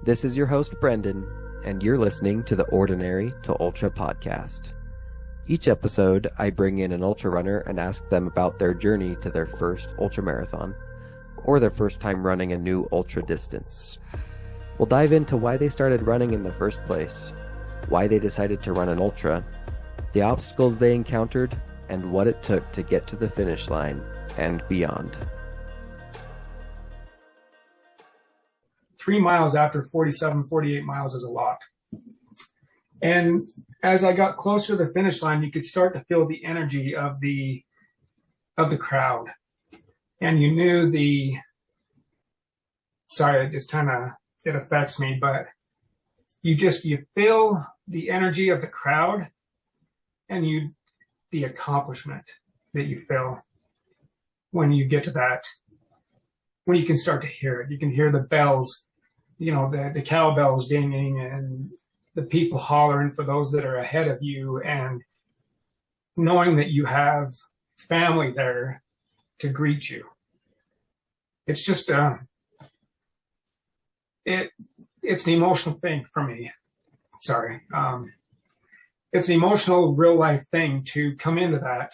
This is your host, Brendan, and you're listening to the Ordinary to Ultra podcast. Each episode, I bring in an ultra runner and ask them about their journey to their first ultramarathon, or their first time running a new ultra distance. We'll dive into why they started running in the first place, why they decided to run an ultra, the obstacles they encountered, and what it took to get to the finish line and beyond. 3 miles after 47, 48 miles is a lot. And as I got closer to the finish line, you could start to feel the energy of the crowd. And you knew it affects me, but you feel the energy of the crowd and the accomplishment that you feel when you get to that, when you can start to hear it. You can hear the bells, the cowbells dinging and the people hollering for those that are ahead of you, and knowing that you have family there to greet you. It's just it's an emotional thing for me. It's an emotional real life thing to come into that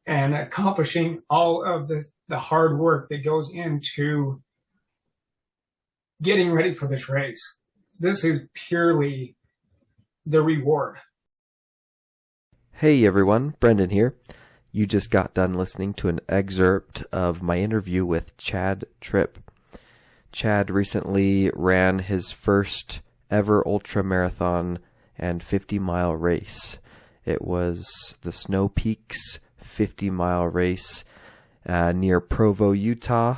and accomplishing all of the hard work that goes into getting ready for this race. This is purely the reward. Hey everyone, Brendan here. You just got done listening to an excerpt of my interview with Chad Tripp. Chad recently ran his first ever ultramarathon and 50-mile race. It was the Snow Peaks 50-mile race near Provo, Utah,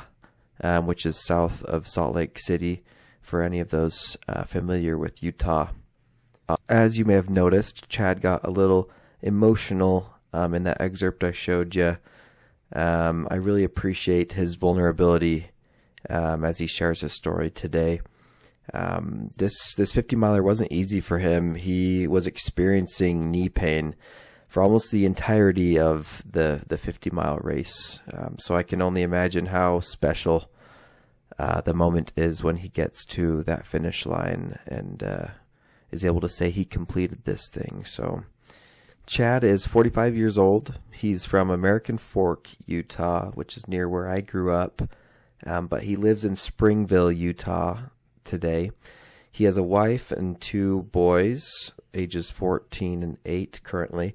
which is south of Salt Lake City, for any of those familiar with Utah. As you may have noticed, Chad got a little emotional in that excerpt I showed you. I really appreciate his vulnerability as he shares his story today. This 50-miler wasn't easy for him. He was experiencing knee pain for almost the entirety of the 50-mile race. So I can only imagine how special the moment is when he gets to that finish line and is able to say he completed this thing. So Chad is 45 years old. He's from American Fork, Utah, which is near where I grew up. But he lives in Springville, Utah today. He has a wife and 2 boys, ages 14 and 8 currently.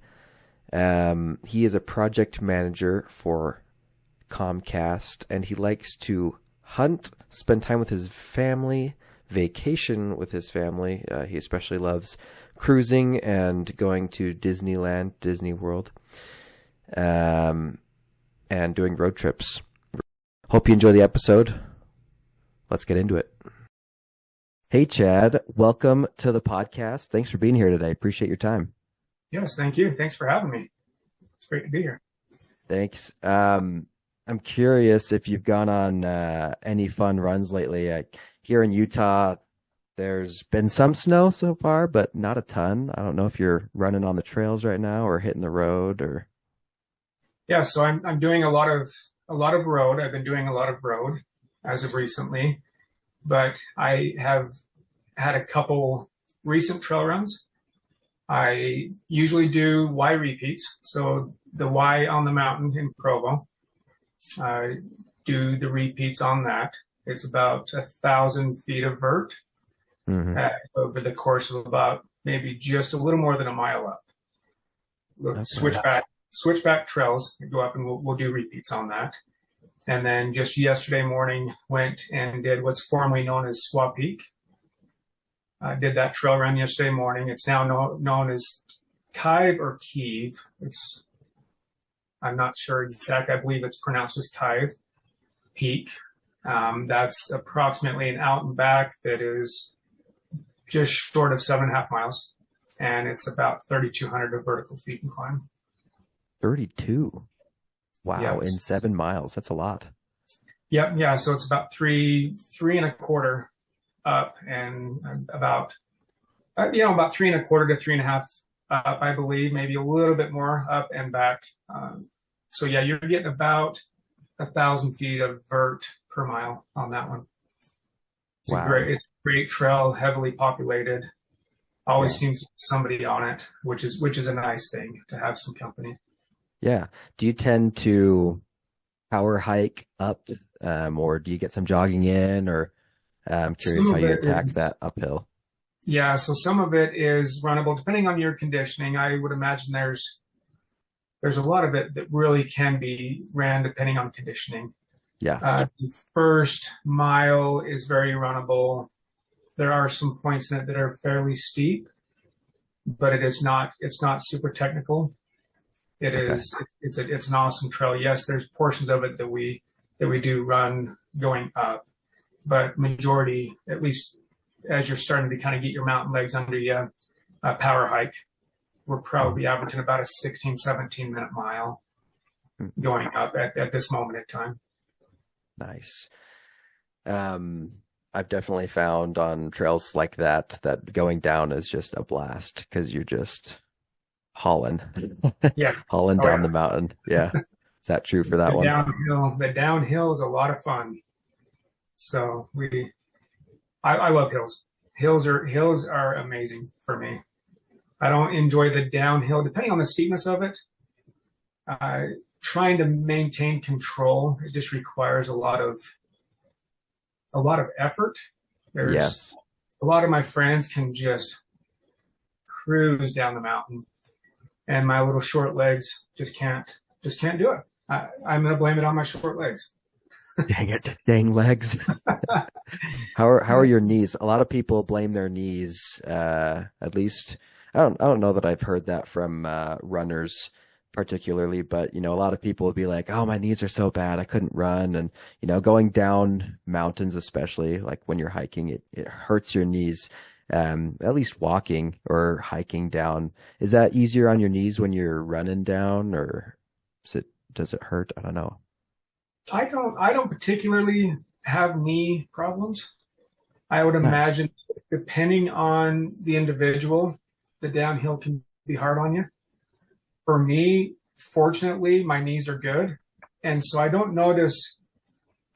He is a project manager for Comcast, and he likes to hunt, spend time with his family, vacation with his family. He especially loves cruising and going to Disneyland, Disney World, and doing road trips. Hope you enjoy the episode. Let's get into it. Hey, Chad, welcome to the podcast. Thanks for being here today. Appreciate your time. Yes, thank you. Thanks for having me. It's great to be here. Thanks. I'm curious if you've gone on any fun runs lately. Here in Utah, there's been some snow so far, but not a ton. I don't know if you're running on the trails right now or hitting the road or. Yeah, so I'm doing a lot of road. I've been doing a lot of road as of recently, but I have had a couple recent trail runs. I usually do Y repeats. So the Y on the mountain in Provo, I do the repeats on that. It's about 1,000 feet of vert over the course of about maybe just a little more than a mile up. We'll switchback trails, go up and we'll do repeats on that. And then just yesterday morning, went and did what's formerly known as Squaw Peak. I did that trail run yesterday morning. It's now known as Kive or Kiev. I'm not sure exactly. I believe it's pronounced as Kive Peak. That's approximately an out and back that is just short of 7.5 miles. And it's about 3,200 of vertical feet in climb. 32. Wow. Yeah, in 7 miles. That's a lot. Yep. Yeah. So it's about three and a quarter up and about 3.25 to 3.5 up, I believe, maybe a little bit more up and back. So yeah, you're getting about 1,000 feet of vert per mile on that one. It's great trail, heavily populated. Always Yeah. seems to be somebody on it, which is a nice thing to have some company. Yeah. Do you tend to power hike up, or do you get some jogging in, or I'm curious Some how of you it attack is, that uphill. yeah, so some of it is runnable, depending on your conditioning. I would imagine there's a lot of it that really can be ran depending on conditioning. Yeah. The first mile is very runnable. There are some points in it that are fairly steep, but it's not super technical. It Okay. is it's an awesome trail. Yes, there's portions of it that we do run going up, but majority, at least as you're starting to kind of get your mountain legs under you, power hike. We're probably averaging about a 16, 17-minute mile Mhm. going up at this moment in time. Nice. I've definitely found on trails like that that going down is just a blast because you're just hauling, Yeah. hauling Oh down the yeah. mountain. Yeah. Is that true for that The one? downhill is a lot of fun. So I love hills. Hills are amazing for me. I don't enjoy the downhill, depending on the steepness of it. Uh, Trying to maintain control, it just requires a lot of effort. There's Yes. a lot of my friends can just cruise down the mountain, and my little short legs just can't do it. I'm gonna blame it on my short legs. Dang it. Dang legs. How are your knees? A lot of people blame their knees. At least I don't know that I've heard that from runners particularly, but a lot of people would be like, "Oh, my knees are so bad, I couldn't run." And going down mountains, especially like when you're hiking, it hurts your knees. At least walking or hiking down. Is that easier on your knees when you're running down, or does it hurt? I don't know. I don't particularly have knee problems. I would Nice. imagine, depending on the individual, the downhill can be hard on you. For me, fortunately, my knees are good, and so I don't notice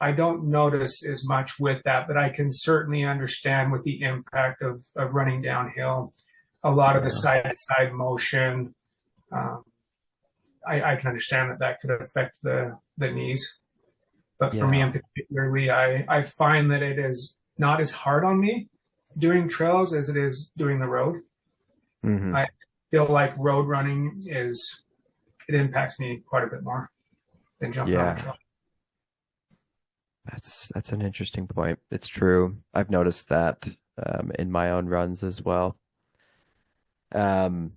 as much with that, but I can certainly understand with the impact of running downhill, a lot of the Yeah. side to side motion. Um, I can understand that could affect the knees. But for me Yeah. in particularly, I find that it is not as hard on me doing trails as it is doing the road. Hmm. I feel like road running it impacts me quite a bit more than jumping on a Yeah. trail. That's an interesting point. It's true. I've noticed that in my own runs as well. Um,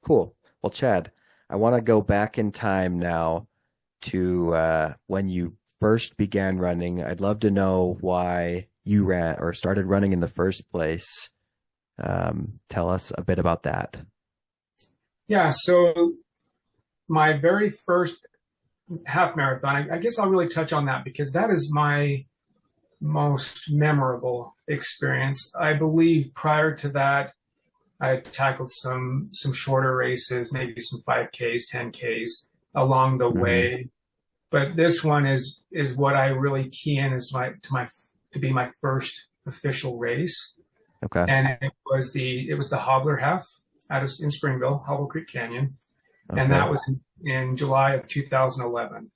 cool. Well, Chad, I want to go back in time now to when you first began running. I'd love to know why you ran or started running in the first place. Tell us a bit about that. Yeah, so my very first half marathon, I guess I'll really touch on that because that is my most memorable experience. I believe prior to that, I tackled some shorter races, maybe some 5Ks, 10Ks along the Hmm. way. But this one is what I really key in as to be my first official race. Okay. And it was the Hobbler half in Springville, Hobble Creek Canyon, and Okay. that was in July of 2011.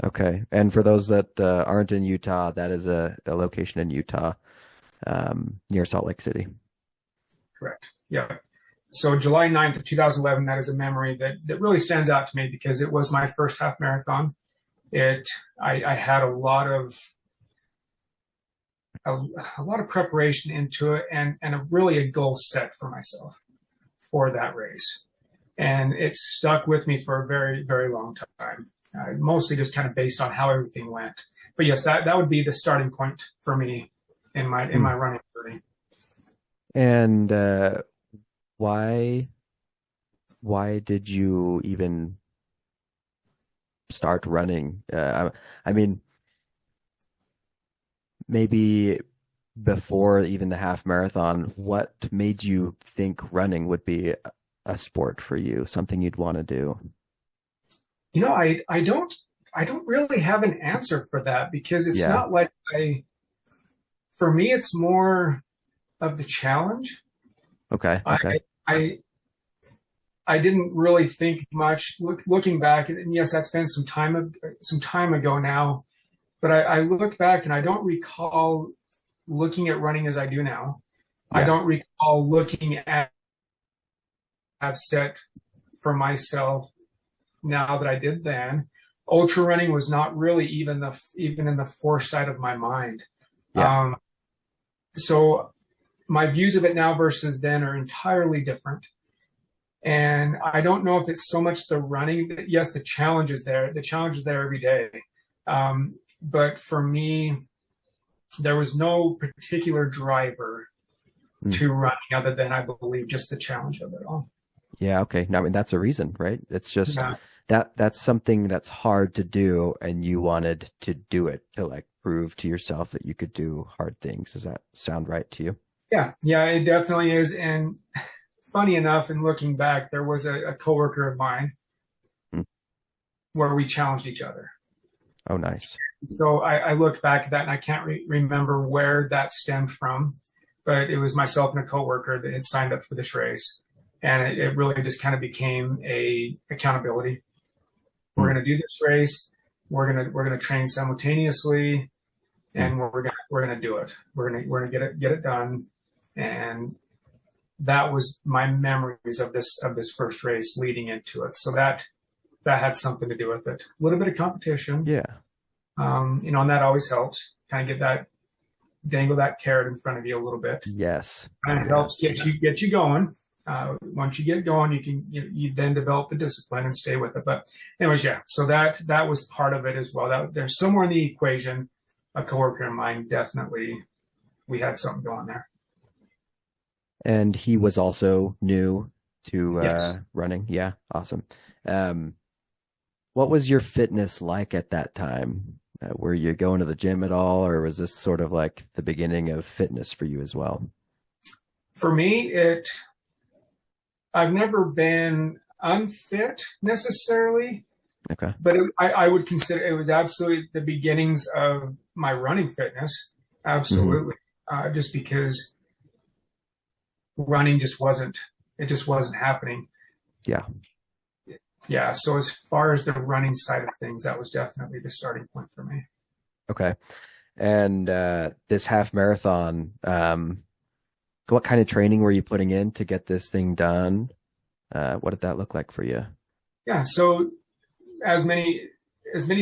Okay. And for those that aren't in Utah, that is a location in Utah, near Salt Lake City. Correct. Yeah. So July 9th of 2011, that is a memory that really stands out to me because it was my first half marathon. I had a lot of preparation into it and really a goal set for myself for that race. And it stuck with me for a very, very long time. Mostly just kind of based on how everything went. But yes, that would be the starting point for me in my Hmm. running journey. And why why did you even start running? I mean, maybe before even the half marathon, what made you think running would be a sport for you, something you'd want to do? I don't really have an answer for that because it's Yeah. not like I For me, it's more of the challenge. Okay. I, Okay. I, I didn't really think much looking back. And yes, that's been some time ago now, but I look back and I don't recall looking at running as I do now. I Yeah. don't recall looking at have set for myself now that I did then. Ultra running was not really even in the foresight of my mind. Yeah. So my views of it now versus then are entirely different. And I don't know if it's so much the running. Yes, the challenge is there. The challenge is there every day. But for me, there was no particular driver to running other than, I believe, just the challenge of it all. Yeah. Okay. Now, I mean, that's a reason, right? It's just Yeah. that's something that's hard to do, and you wanted to do it to like prove to yourself that you could do hard things. Does that sound right to you? Yeah, it definitely is. And funny enough, in looking back, there was a coworker of mine Hmm. where we challenged each other. Oh, nice. So I look back at that and I can't remember where that stemmed from, but it was myself and a coworker that had signed up for this race. And it really just kind of became a accountability. We're going to do this race. We're going to train simultaneously, and we're going to do it. We're going to get it done. And that was my memories of this first race leading into it. So that had something to do with it. A little bit of competition. Yeah. And that always helps. Kind of dangle that carrot in front of you a little bit. Yes. And it helps get you going. Once you get going, you then develop the discipline and stay with it. But anyways, yeah. So that was part of it as well. There's somewhere in the equation, a coworker of mine, definitely, we had something going there. And he was also new to Yes. running. Yeah. Awesome. What was your fitness like at that time? Were you going to the gym at all, or was this sort of like the beginning of fitness for you as well? For me, I've never been unfit necessarily, Okay. but I would consider it was absolutely the beginnings of my running fitness. Absolutely. Just because running just wasn't happening. Yeah. Yeah. So as far as the running side of things, that was definitely the starting point for me. Okay. And this half marathon, what kind of training were you putting in to get this thing done? What did that look like for you? Yeah. So as many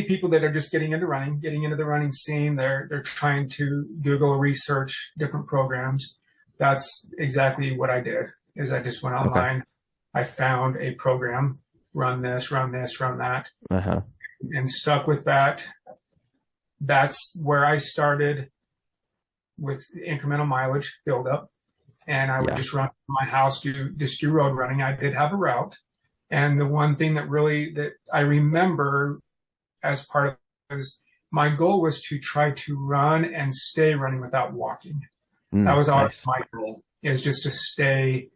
people that are just getting into the running scene, they're trying to Google research different programs. That's exactly what I did. Is I just went online. Okay. I found a program, run this, run that, and stuck with that. That's where I started with incremental mileage build up. And I would just run my house, do road running. I did have a route. And the one thing that I remember as part of it was my goal was to try to run and stay running without walking. That was always my goal, is just to stay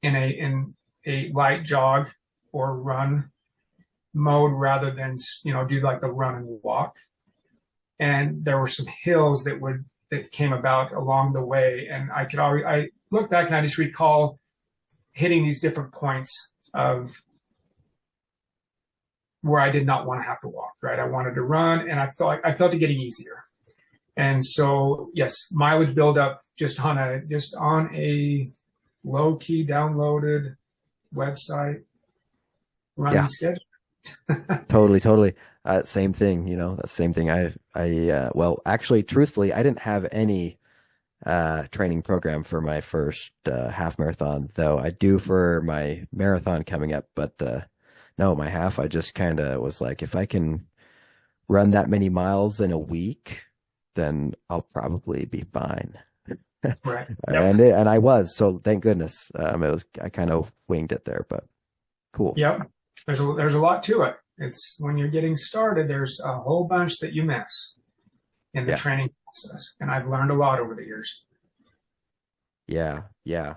in a light jog or run mode rather than, do like the run and walk. And there were some hills that came about along the way. And I look back and I just recall hitting these different points of where I did not want to have to walk, right? I wanted to run, and I felt it getting easier. And so, yes, mileage build up just on a low key downloaded website running schedule. Totally. Same thing, that same thing. Well, actually, truthfully, I didn't have any training program for my first half marathon, though I do for my marathon coming up. But no, my half, I just kind of was like, if I can run that many miles in a week, then I'll probably be fine. Right. And I was, so thank goodness. I kind of winged it there, but cool. Yep. There's a lot to it. It's when you're getting started, there's a whole bunch that you miss in the training process. And I've learned a lot over the years. Yeah,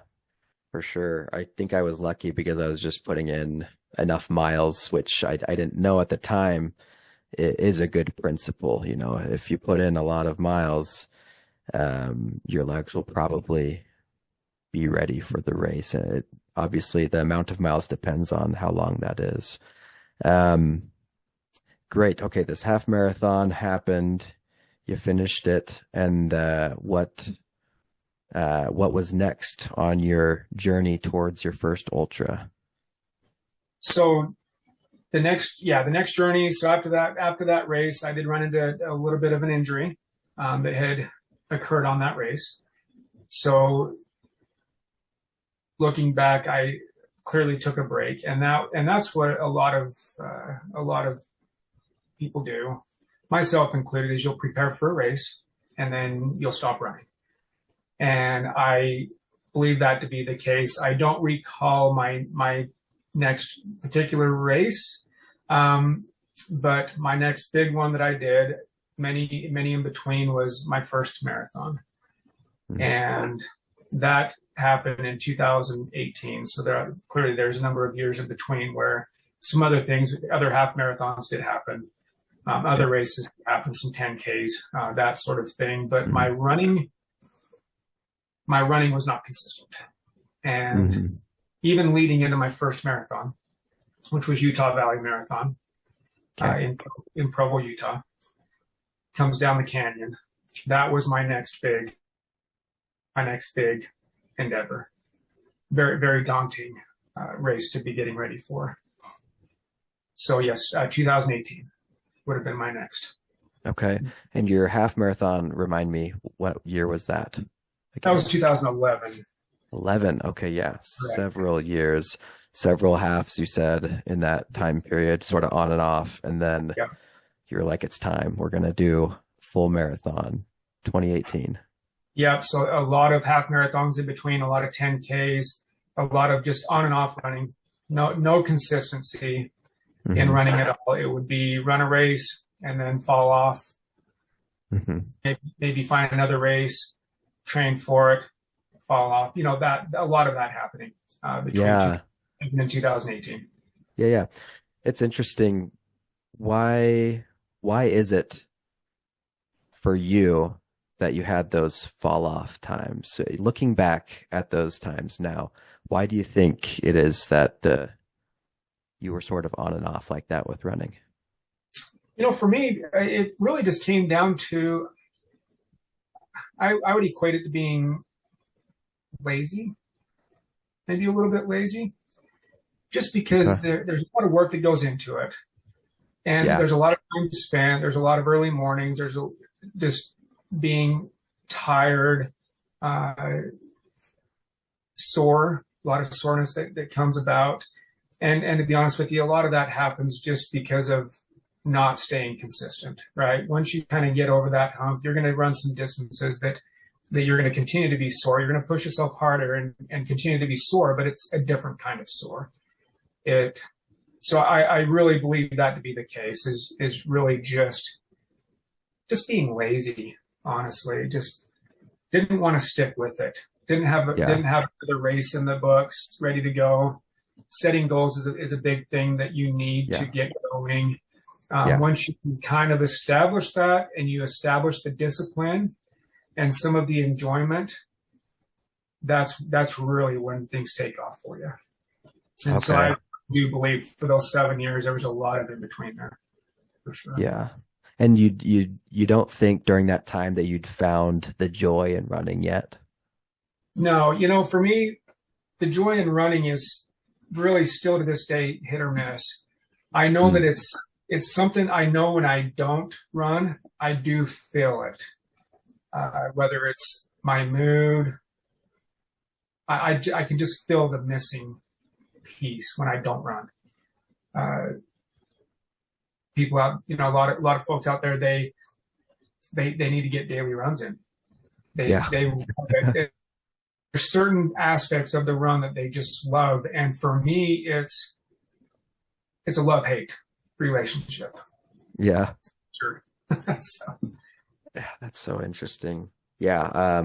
for sure. I think I was lucky because I was just putting in enough miles, which I didn't know at the time is a good principle. If you put in a lot of miles, your legs will probably be ready for the race. And obviously the amount of miles depends on how long that is. Great. Okay. This half marathon happened. You finished it. And, what was next on your journey towards your first ultra? So the next journey. So after that race, I did run into a little bit of an injury, that had occurred on that race. So looking back, I clearly took a break, and that's what a lot of people do, myself included, is you'll prepare for a race and then you'll stop running. And I believe that to be the case. I don't recall my next particular race, but my next big one that I did, many in between, was my first marathon. Mm-hmm. And that happened in 2018. So there's a number of years in between where some other things, other half marathons did happen. Other races happened, some 10Ks, that sort of thing. But my running was not consistent. And even leading into my first marathon, which was Utah Valley Marathon, in Provo, Utah, comes down the canyon. That was my next big endeavor. Very, very daunting race to be getting ready for. So yes, 2018 would have been my next. Okay. And your half marathon, remind me, what year was that? Again? That was 2011. 11. Okay. Yeah. Correct. Several years, several halves, you said, in that time period, sort of on and off. And then you're like, it's time. We're going to do full marathon 2018. Yep. So a lot of half marathons in between, a lot of 10Ks, a lot of just on and off running, no consistency in running at all. It would be run a race and then fall off, maybe find another race, train for it, fall off. That a lot of that happening between in 2018. Yeah. It's interesting. Why is it for you that you had those fall off times? So looking back at those times now, why do you think it is that you were sort of on and off like that with running? For me, it really just came down to, I would equate it to being lazy, maybe a little bit lazy, just because there's a lot of work that goes into it. And there's a lot of time spent. There's a lot of early mornings. There's just being tired, sore, a lot of soreness that comes about. And to be honest with you, a lot of that happens just because of not staying consistent, right? Once you kind of get over that hump, you're going to run some distances that you're going to continue to be sore. You're going to push yourself harder and continue to be sore, but it's a different kind of sore. So I really believe that to be the case, is really just being lazy, honestly. Just didn't want to stick with it. Didn't have another race in the books ready to go. Setting goals is a big thing that you need to get going. Once you can kind of establish that, and you establish the discipline and some of the enjoyment, that's really when things take off for you. And so I do believe for those 7 years, there was a lot of in between there, for sure. Yeah. And you don't think during that time that you'd found the joy in running yet? No, for me, the joy in running is really still to this day hit or miss. I know that it's something I know when I don't run, I do feel it. Whether it's my mood, I can just feel the missing piece when I don't run. People out, a lot of folks out there, they need to get daily runs in. There's certain aspects of the run that they just love, and for me, it's a love-hate relationship. Yeah. Sure. Yeah, that's so interesting. Yeah.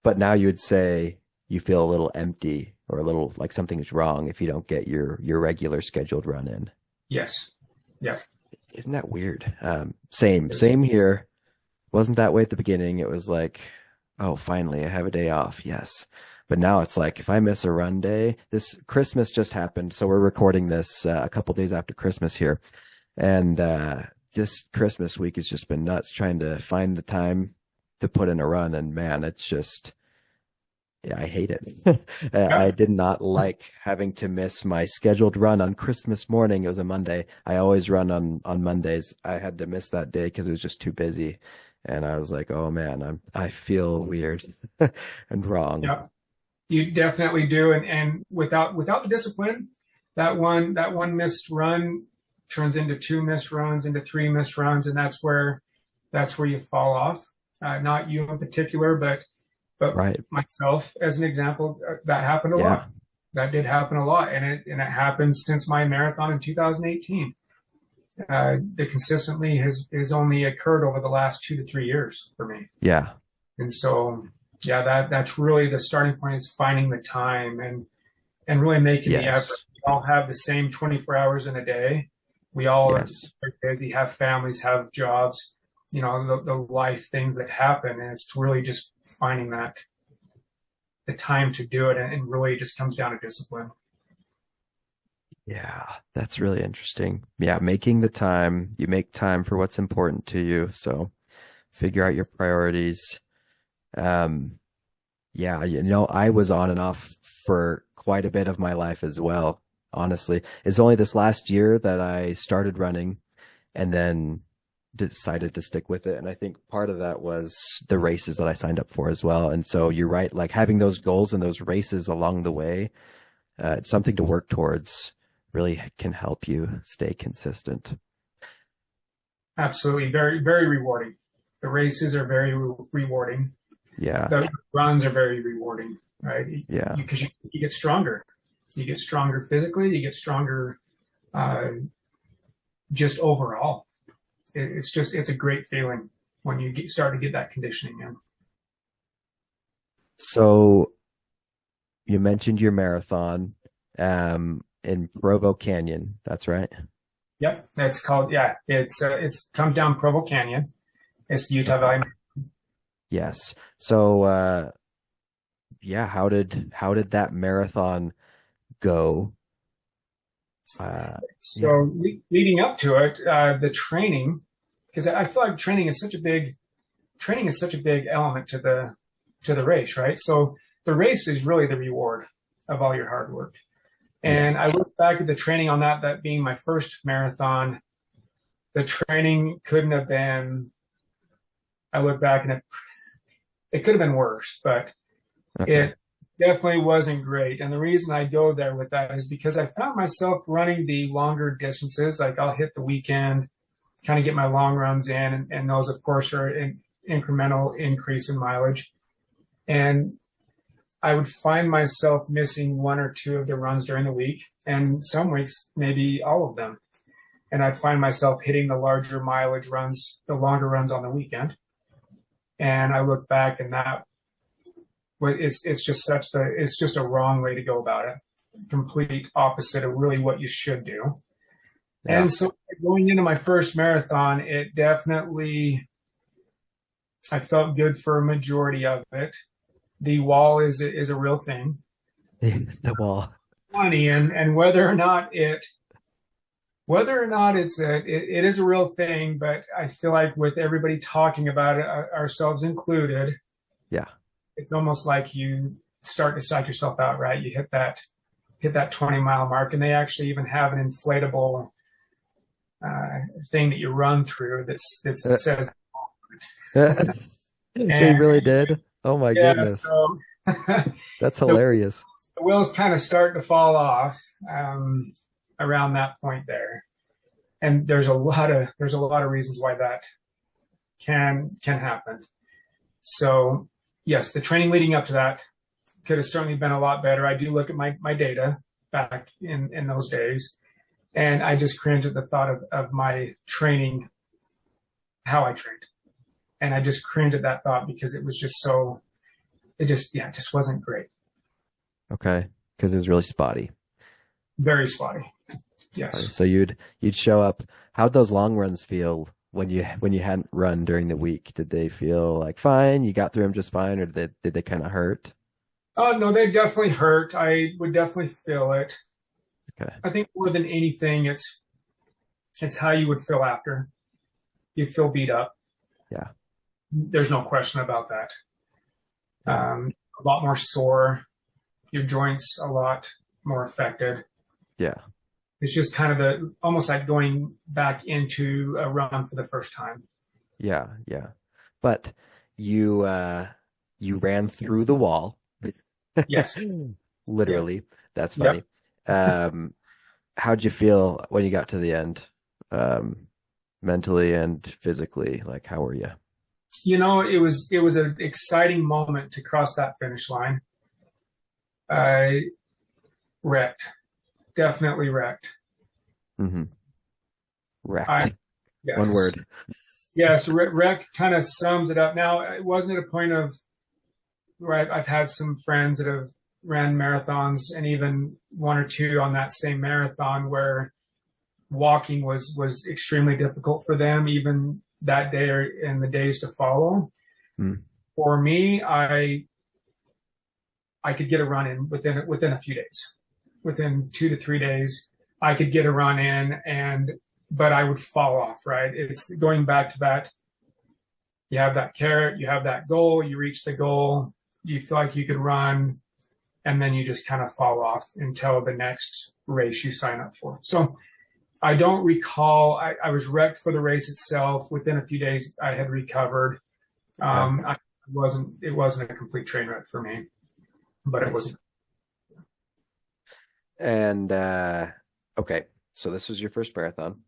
But now you would say you feel a little empty or a little like something's wrong if you don't get your regular scheduled run in. Yes. Yeah. Isn't that weird? Same here. Wasn't that way at the beginning. It was like, oh, finally, I have a day off. Yes. But now it's like, if I miss a run day, this Christmas just happened. So we're recording this a couple days after Christmas here. And this Christmas week has just been nuts trying to find the time to put in a run. And man, it's just, yeah, I hate it. I Yeah. did not like having to miss my scheduled run on Christmas morning. It was a Monday. I always run on Mondays. I had to miss that day because it was just too busy. And I was like, oh man, I feel weird and wrong. Yeah. You definitely do. And without the discipline, that one missed run turns into two missed runs, into three missed runs, and that's where you fall off. Not you in particular, but Right. myself as an example, that happened a Yeah. lot. That did happen a lot, and it happened since my marathon in 2018. It consistently has only occurred over the last 2 to 3 years for me. Yeah. And so, yeah, that's really the starting point, is finding the time and really making the effort. Yes. We all have the same 24 hours in a day. We all are Yes. busy, have families, have jobs, the life things that happen. And it's really just finding the time to do it. And really just comes down to discipline. Yeah. That's really interesting. Yeah. Making the time, you make time for what's important to you. So figure out your priorities. Um, yeah, I was on and off for quite a bit of my life as well, honestly. It's only this last year that I started running and then decided to stick with it. And I think part of that was the races that I signed up for as well. And so you're right, like having those goals and those races along the way, it's something to work towards really can help you stay consistent. Absolutely. Very, very rewarding. The races are very rewarding. Yeah. The runs are very rewarding, right? Yeah. Because you get stronger. You get stronger physically. You get stronger uh, just overall. It's a great feeling when you start to get that conditioning in. So you mentioned your marathon in Provo Canyon. That's right. Yep, that's called, yeah. It's comes down Provo Canyon. It's the Utah Valley. Yes. So yeah, how did that marathon go? So Yeah. leading up to it, the training, because I feel like training is such a big element to the race, right? So the race is really the reward of all your hard work. Yeah. And I look back at the training on that being my first marathon. The training couldn't have been. I look back and it could have been worse, but Okay. it definitely wasn't great. And the reason I go there with that is because I found myself running the longer distances. Like I'll hit the weekend, kind of get my long runs in, and those, of course, are an incremental increase in mileage. And I would find myself missing one or two of the runs during the week, and some weeks, maybe all of them. And I'd find myself hitting the larger mileage runs, the longer runs on the weekend. And I look back, and it's just a wrong way to go about it. Complete opposite of really what you should do. Yeah. And so going into my first marathon, it definitely, I felt good for a majority of it. The wall is a real thing. The wall. Funny, and it is a real thing, but I feel like with everybody talking about it, ourselves included, Yeah. it's almost like you start to psych yourself out, right? You hit that 20-mile mark, and they actually even have an inflatable thing that you run through that says, They and really did. Oh my yeah, goodness. so That's the hilarious. wheels kind of start to fall off around that point there, and there's a lot of reasons why that can happen. So yes, the training leading up to that could have certainly been a lot better. I do look at my data back in those days, and I just cringe at the thought of my training, how I trained. And I just cringe at that thought because it was just so, it just wasn't great. Okay. Because it was really spotty. Very spotty. Yes. So you'd show up. How'd those long runs feel when you hadn't run during the week? Did they feel like fine? You got through them just fine, or did they kind of hurt? Oh, no, they definitely hurt. I would definitely feel it. Okay. I think more than anything, it's how you would feel after. You feel beat up. Yeah. There's no question about that. A lot more sore, your joints a lot more affected. Yeah. It's just kind of almost like going back into a run for the first time. Yeah. Yeah. But you you ran through the wall. Yes. Literally. Yeah. That's funny. Yep. How'd you feel when you got to the end? Mentally and physically, like how were you? It was an exciting moment to cross that finish line. I wrecked, definitely wrecked. Mm-hmm. Wrecked. Yes. One word. Yes, wrecked kind of sums it up. Now, it wasn't a point of where I've had some friends that have ran marathons, and even one or two on that same marathon where walking was extremely difficult for them, even that day or in the days to follow. Mm. For me, I could get a run in within a few days, within 2 to 3 days, I could get a run in, but I would fall off. Right? It's going back to that. You have that carrot, you have that goal, you reach the goal, you feel like you could run, and then you just kind of fall off until the next race you sign up for. So I don't recall. I was wrecked for the race itself. Within a few days, I had recovered. It wasn't a complete train wreck for me, but it wasn't. And okay, so this was your first marathon.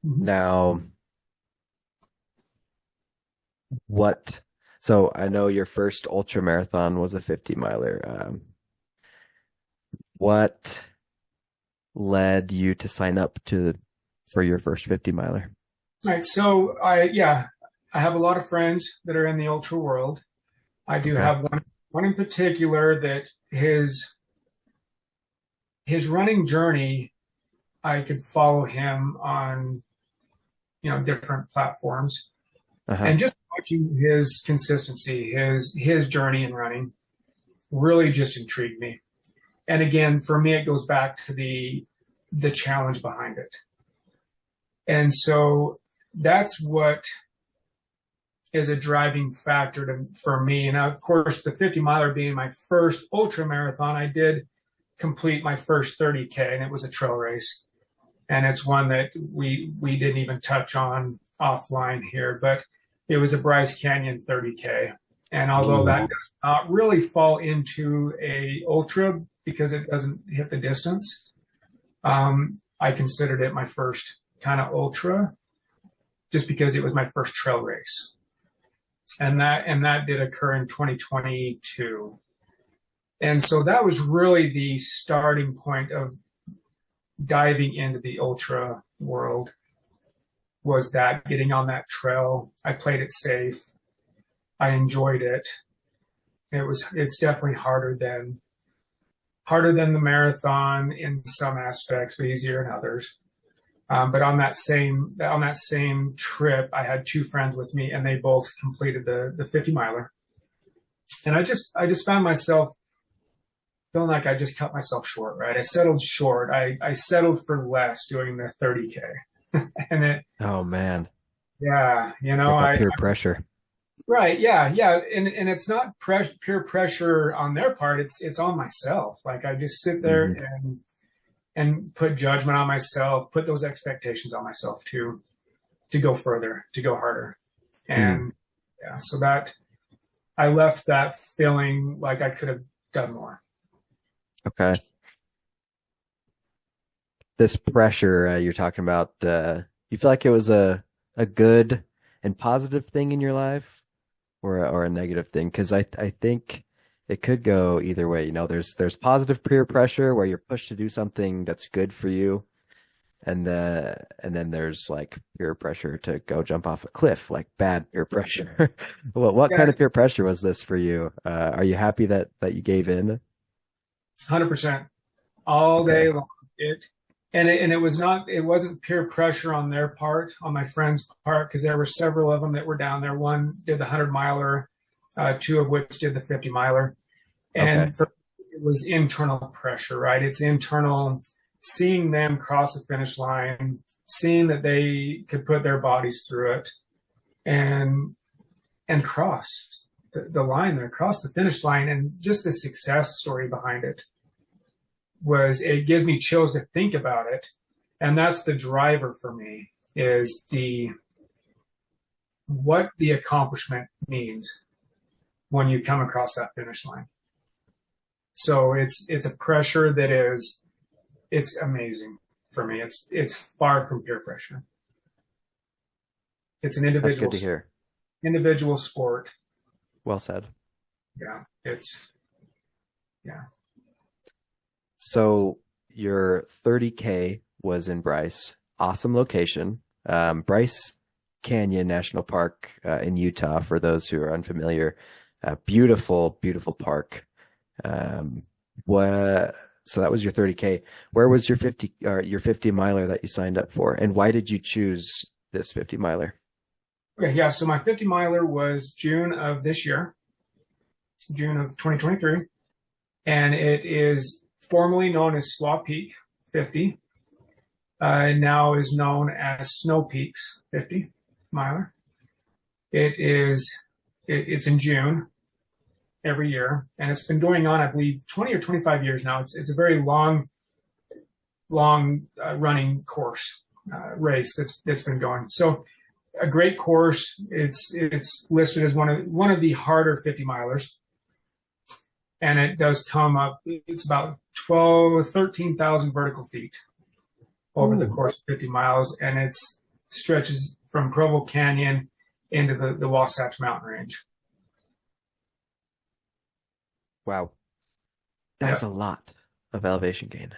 Mm-hmm. Now, what? So I know your first ultra marathon was a 50 miler. What led you to sign up for your first 50 miler? Right. So I have a lot of friends that are in the ultra world. I do have one in particular that his running journey, I could follow him on, different platforms, and just watching his consistency, his journey in running really just intrigued me. And again, for me, it goes back to the challenge behind it. And so that's what is a driving factor for me. And of course, the 50 miler being my first ultra marathon, I did complete my first 30K, and it was a trail race. And it's one that we didn't even touch on offline here, but it was a Bryce Canyon 30K. And although that does not really fall into a ultra because it doesn't hit the distance, I considered it my first kind of ultra just because it was my first trail race. And that did occur in 2022. And so that was really the starting point of diving into the ultra world, was that getting on that trail. I played it safe. I enjoyed it. It's definitely harder than the marathon in some aspects, but easier in others. But on that same trip, I had two friends with me, and they both completed the 50 miler. And I just found myself feeling like I just cut myself short, right? I settled short. I settled for less doing the 30K. And oh man. Yeah, peer pressure. Right. Yeah. And it's not peer pressure on their part. It's on myself. Like I just sit there and put judgment on myself, put those expectations on myself to go further, to go harder. And so that I left that feeling like I could have done more. Okay. This pressure you're talking about, you feel like it was a good and positive thing in your life, or a negative thing? Because I think it could go either way. There's positive peer pressure where you're pushed to do something that's good for you, and then there's like peer pressure to go jump off a cliff, like bad peer pressure. What kind of peer pressure was this for you? Are you happy that you gave in? 100%, all day long. And it wasn't peer pressure on their part, on my friend's part, because there were several of them that were down there. One did the 100-miler, two of which did the 50-miler. Okay. And it was internal pressure, right? It's internal, seeing them cross the finish line, seeing that they could put their bodies through it and cross the line there, cross the finish line, and just the success story behind it it gives me chills to think about it. And that's the driver for me, is what the accomplishment means when you come across that finish line. So it's a pressure it's amazing for me. It's far from peer pressure. It's an individual. That's good to hear. Individual sport. Well said. Yeah. So your 30K was in Bryce. Awesome location. Bryce Canyon National Park in Utah, for those who are unfamiliar. Beautiful, beautiful park. So that was your 30K. Where was your 50 miler that you signed up for? And why did you choose this 50 miler? Okay, yeah. So my 50 miler was June of this year, June of 2023. And it is formerly known as Squaw Peak 50. Now is known as Snow Peaks 50 miler. It's in June every year, and it's been going on, I believe, 20 or 25 years now. It's a very long running course, race that's been going. So a great course. It's listed as one of the harder 50 milers, and it does come up. It's about 13,000 vertical feet over the course of 50 miles, and it stretches from Provo Canyon into the Wasatch Mountain Range. Wow. That's a lot of elevation gain.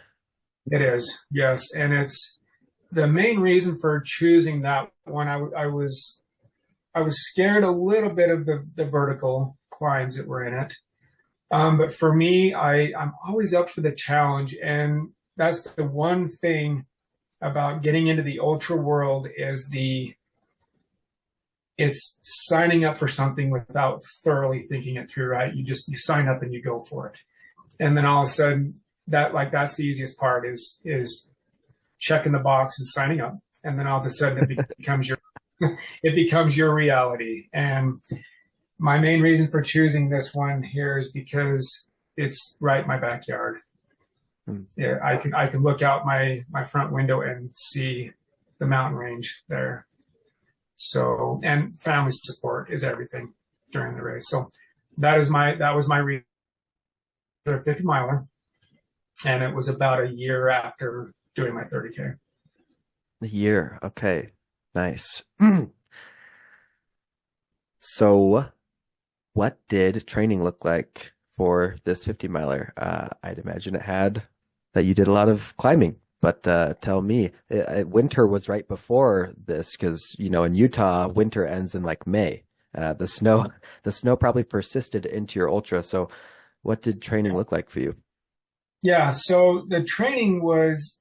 It is, yes. And it's the main reason for choosing that one. I was scared a little bit of the vertical climbs that were in it. But for me, I'm always up for the challenge. And that's the one thing about getting into the ultra world is it's signing up for something without thoroughly thinking it through, right? You sign up and you go for it. And then all of a sudden that's the easiest part is checking the box and signing up. And then all of a sudden it becomes your reality. And my main reason for choosing this one here is because it's right in my backyard. Yeah, I can look out my front window and see the mountain range there. So, and family support is everything during the race. So that was my reason for a 50 miler. And it was about a year after doing my 30K. A year. Okay. Nice. So what did training look like for this 50 miler? I'd imagine that you did a lot of climbing, but tell me, winter was right before this because, in Utah, winter ends in like May. The snow probably persisted into your ultra. So what did training look like for you? Yeah. So the training was,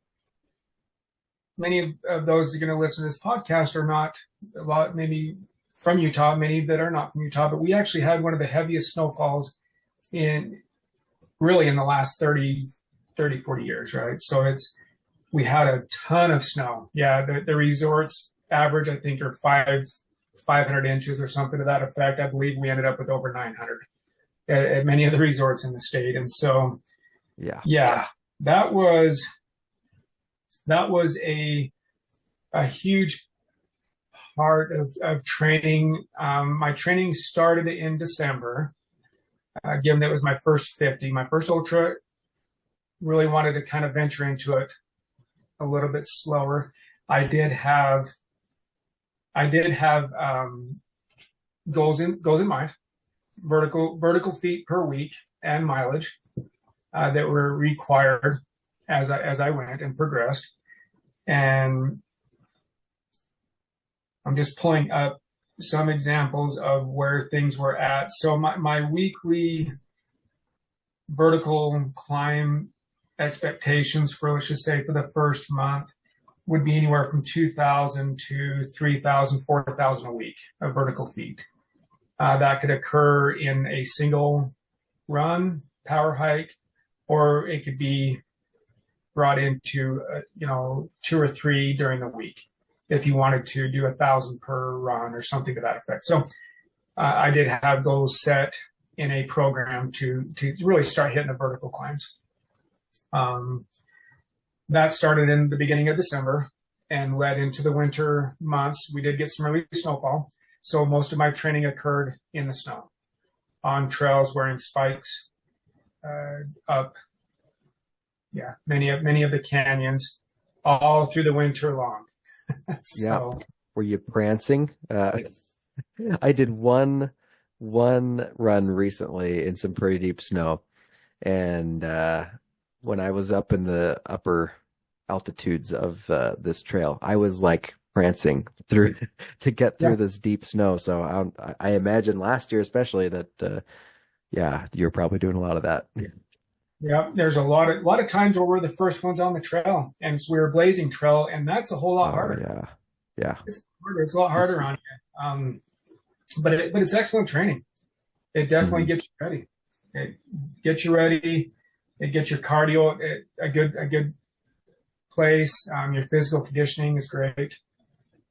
many of those that are going to listen to this podcast are not a lot, maybe from Utah, many that are not from Utah, but we actually had one of the heaviest snowfalls in the last 30, 40 years, right? So we had a ton of snow. Yeah, the resorts average, I think, are 500 inches or something to that effect. I believe we ended up with over 900 at many of the resorts in the state. And so, yeah, that was a huge part of training. My training started in December, given that it was my first 50, my first ultra. Really wanted to kind of venture into it a little bit slower. I did have goals in mind, vertical feet per week and mileage that were required as I went and progressed. And I'm just pulling up some examples of where things were at. So my weekly vertical climb expectations for, let's just say, for the first month would be anywhere from 2,000 to 3,000, 4,000 a week of vertical feet. That could occur in a single run, power hike, or it could be brought into, 2 or 3 during the week if you wanted to do 1,000 per run or something to that effect. So I did have goals set in a program to really start hitting the vertical climbs. That started in the beginning of December and led into the winter months. We did get some early snowfall, so most of my training occurred in the snow on trails wearing spikes up. Yeah, many of the canyons all through the winter long. So, Yeah. Were you prancing? I did one run recently in some pretty deep snow, and when I was up in the upper altitudes of this trail, I was like prancing through to get through this deep snow. So I imagine last year, especially, that you're probably doing a lot of that. Yeah, there's a lot of times where we're the first ones on the trail, and so we're a blazing trail, and that's a whole lot harder. Yeah. It's harder. It's a lot harder on you. But it's excellent training. It definitely gets you ready. It gets you ready. It gets your cardio at a good place. Your physical conditioning is great.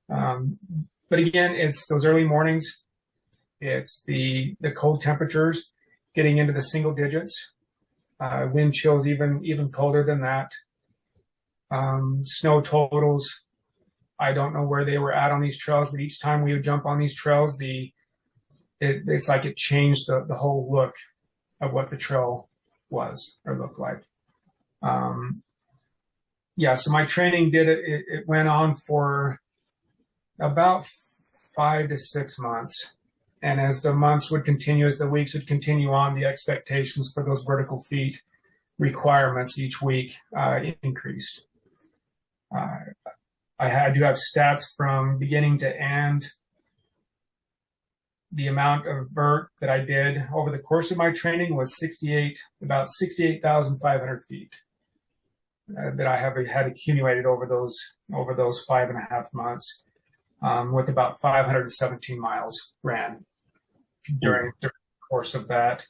But again, it's those early mornings. It's the cold temperatures, getting into the single digits. Wind chills even colder than that. Snow totals, I don't know where they were at on these trails, but each time we would jump on these trails, it's like it changed the whole look of what the trail was or looked like. So my training it went on for about 5 to 6 months. And as the months would continue, as the weeks would continue on, the expectations for those vertical feet requirements each week increased. I do have stats from beginning to end. The amount of vert that I did over the course of my training was about 68,500 feet that I have had accumulated over those 5.5 months, with about 517 miles ran during the course of that.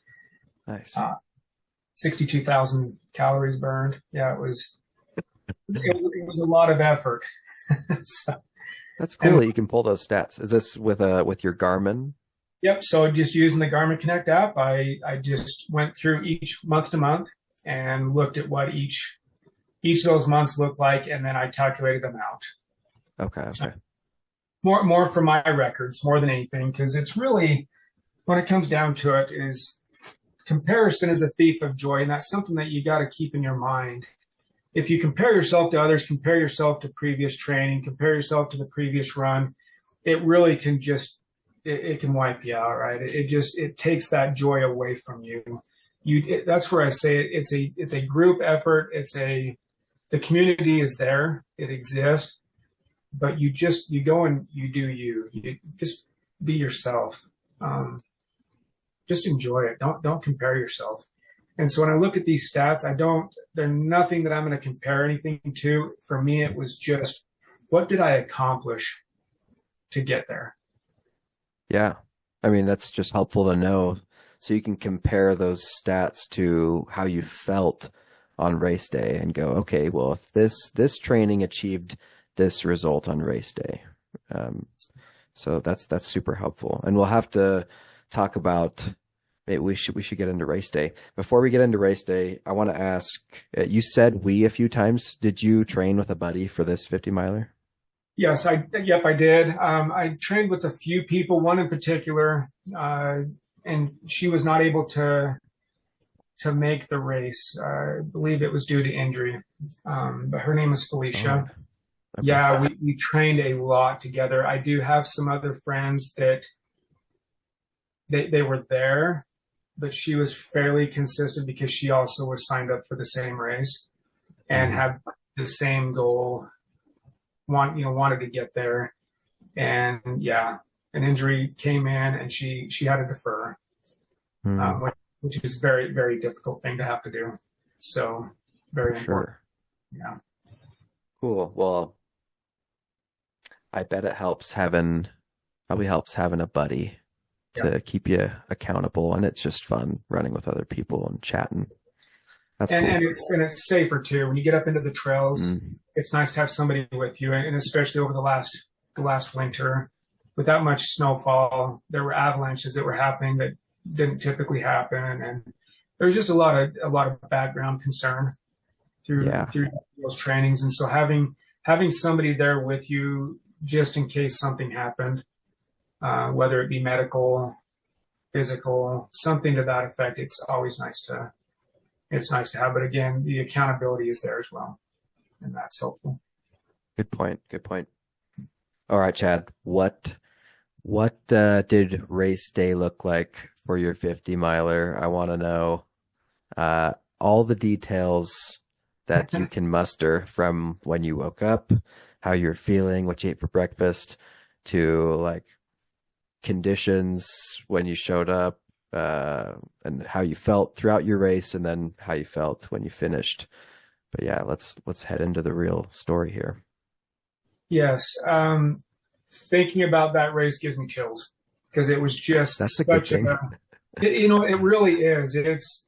Nice. 62,000 calories burned. Yeah, it was a lot of effort. So, that's cool that you can pull those stats. Is this with your Garmin? Yep. So just using the Garmin Connect app, I just went through each month to month and looked at what each of those months looked like, and then I calculated them out. Okay. More for my records, more than anything, because it's really, when it comes down to it, is comparison is a thief of joy, and that's something that you got to keep in your mind. If you compare yourself to others, compare yourself to previous training, compare yourself to the previous run, it really can it can wipe you out, right? It takes that joy away from you. That's where I say it's a group effort. The community is there, it exists, but you go and you do you just be yourself. Just enjoy it. Don't compare yourself. And so when I look at these stats, they're nothing that I'm going to compare anything to. For me, it was just, what did I accomplish to get there? Yeah. I mean, that's just helpful to know. So you can compare those stats to how you felt on race day and go, okay, well, if this training achieved this result on race day. So that's super helpful. And we'll have to talk about, maybe we should get into race day. Before we get into race day, I want to ask, you said we a few times. Did you train with a buddy for this 50 miler? Yes, I did. I trained with a few people, one in particular, and she was not able to make the race. I believe it was due to injury. But her name is Felicia. Oh, okay. Yeah, we trained a lot together. I do have some other friends that they were there, but she was fairly consistent because she also was signed up for the same race and had the same goal. Wanted to get there, and an injury came in, and she had to defer, which is a very, very difficult thing to have to do. So Very For important. sure. Yeah. Cool. Well, I bet it probably helps having a buddy Yeah. to keep you accountable, and it's just fun running with other people and chatting. That's And cool. it's safer too. When you get up into the trails, Mm, it's nice to have somebody with you, and especially over the last winter, with that much snowfall, there were avalanches that were happening that didn't typically happen, and there was just a lot of background concern yeah. through those trainings, and so having somebody there with you just in case something happened, whether it be medical, physical, something to that effect, it's nice to have. But again, the accountability is there as well, and that's helpful. Good point. Good point. All right, Chad. What did race day look like for your 50 miler? I want to know all the details that you can muster from when you woke up, how you're feeling, what you ate for breakfast, to like conditions when you showed up, and how you felt throughout your race, and then how you felt when you finished. But yeah, let's head into the real story here. Yes, thinking about that race gives me chills because it was just That's a good such a, thing. it really is. It's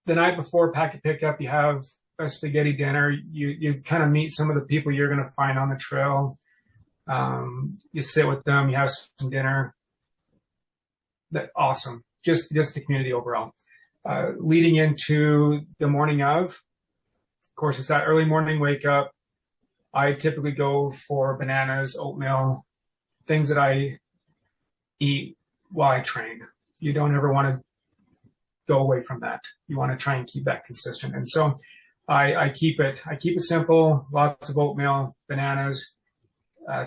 the night before packet pickup. You have a spaghetti dinner. You kind of meet some of the people you're going to find on the trail. You sit with them. You have some dinner. That awesome. Just the community overall. Leading into the morning of course, it's that early morning wake up. I typically go for bananas, oatmeal, things that I eat while I train. You don't ever want to go away from that. You want to try and keep that consistent. And so I keep it simple, lots of oatmeal, bananas,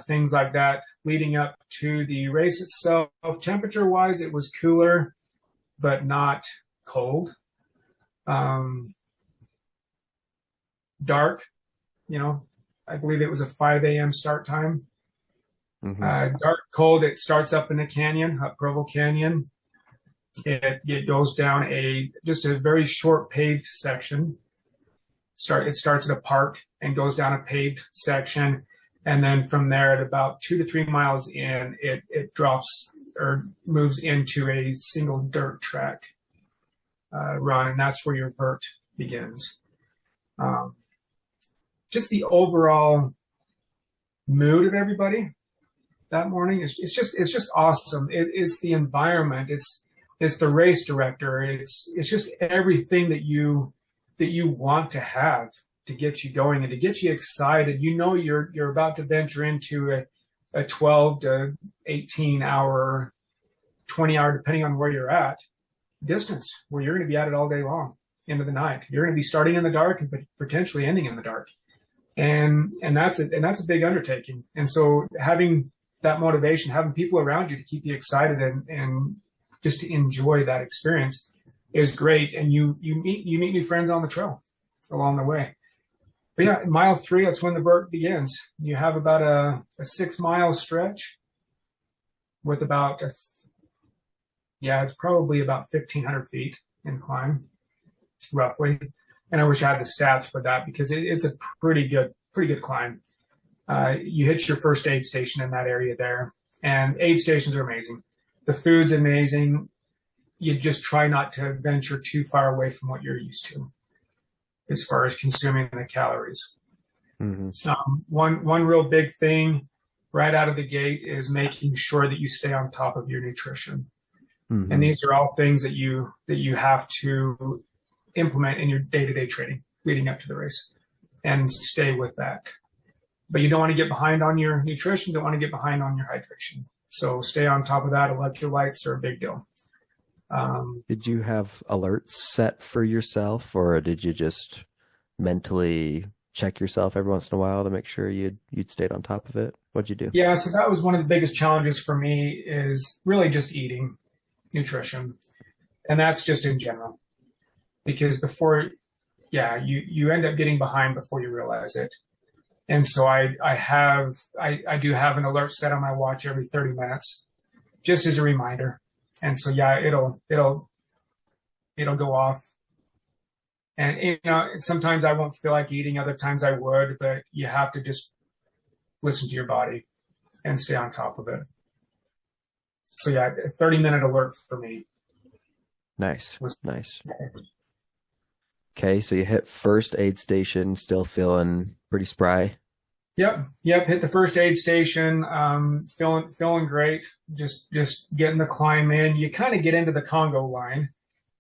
things like that. Leading up to the race itself, temperature wise, it was cooler, but not cold. Dark, I believe it was a 5 a.m. start time. Dark, cold. It starts up in the canyon, up Provo Canyon. It goes down just a very short paved section. It starts at a park and goes down a paved section, and then from there, at about 2 to 3 miles in, it drops or moves into a single dirt track run, and that's where your vert begins. Just the overall mood of everybody that morning is just awesome. It's the environment. It's the race director. It's just everything that you want to have to get you going and to get you excited. You're about to venture into a 12 to 18 hour, 20 hour, depending on where you're at, distance where you're going to be at it all day long into the night. You're going to be starting in the dark and potentially ending in the dark. And that's a big undertaking. And so having that motivation, having people around you to keep you excited and just to enjoy that experience is great. And you meet new friends on the trail along the way. But yeah, mile 3, that's when the vert begins. You have about a 6 mile stretch with it's probably about 1,500 feet in climb, roughly. And I wish I had the stats for that because it's a pretty good climb. You hit your first aid station in that area there, and aid stations are amazing. The food's amazing. You just try not to venture too far away from what you're used to as far as consuming the calories. One real big thing right out of the gate is making sure that you stay on top of your nutrition. And these are all things that you have to implement in your day-to-day training leading up to the race and stay with that. But you don't want to get behind on your nutrition, don't want to get behind on your hydration. So stay on top of that. Electrolytes are a big deal. Did you have alerts set for yourself, or did you just mentally check yourself every once in a while to make sure you'd stayed on top of it? What'd you do? Yeah, so that was one of the biggest challenges for me is really just eating, nutrition. And that's just in general. Because you end up getting behind before you realize it. And so I do have an alert set on my watch every 30 minutes, just as a reminder. And so, yeah, it'll go off And, sometimes I won't feel like eating, other times I would, but you have to just listen to your body and stay on top of it. So yeah, a 30-minute alert for me. Nice. Okay, so you hit first aid station, still feeling pretty spry. Yep. Hit the first aid station. Feeling great. Just getting the climb in. You kind of get into the Congo line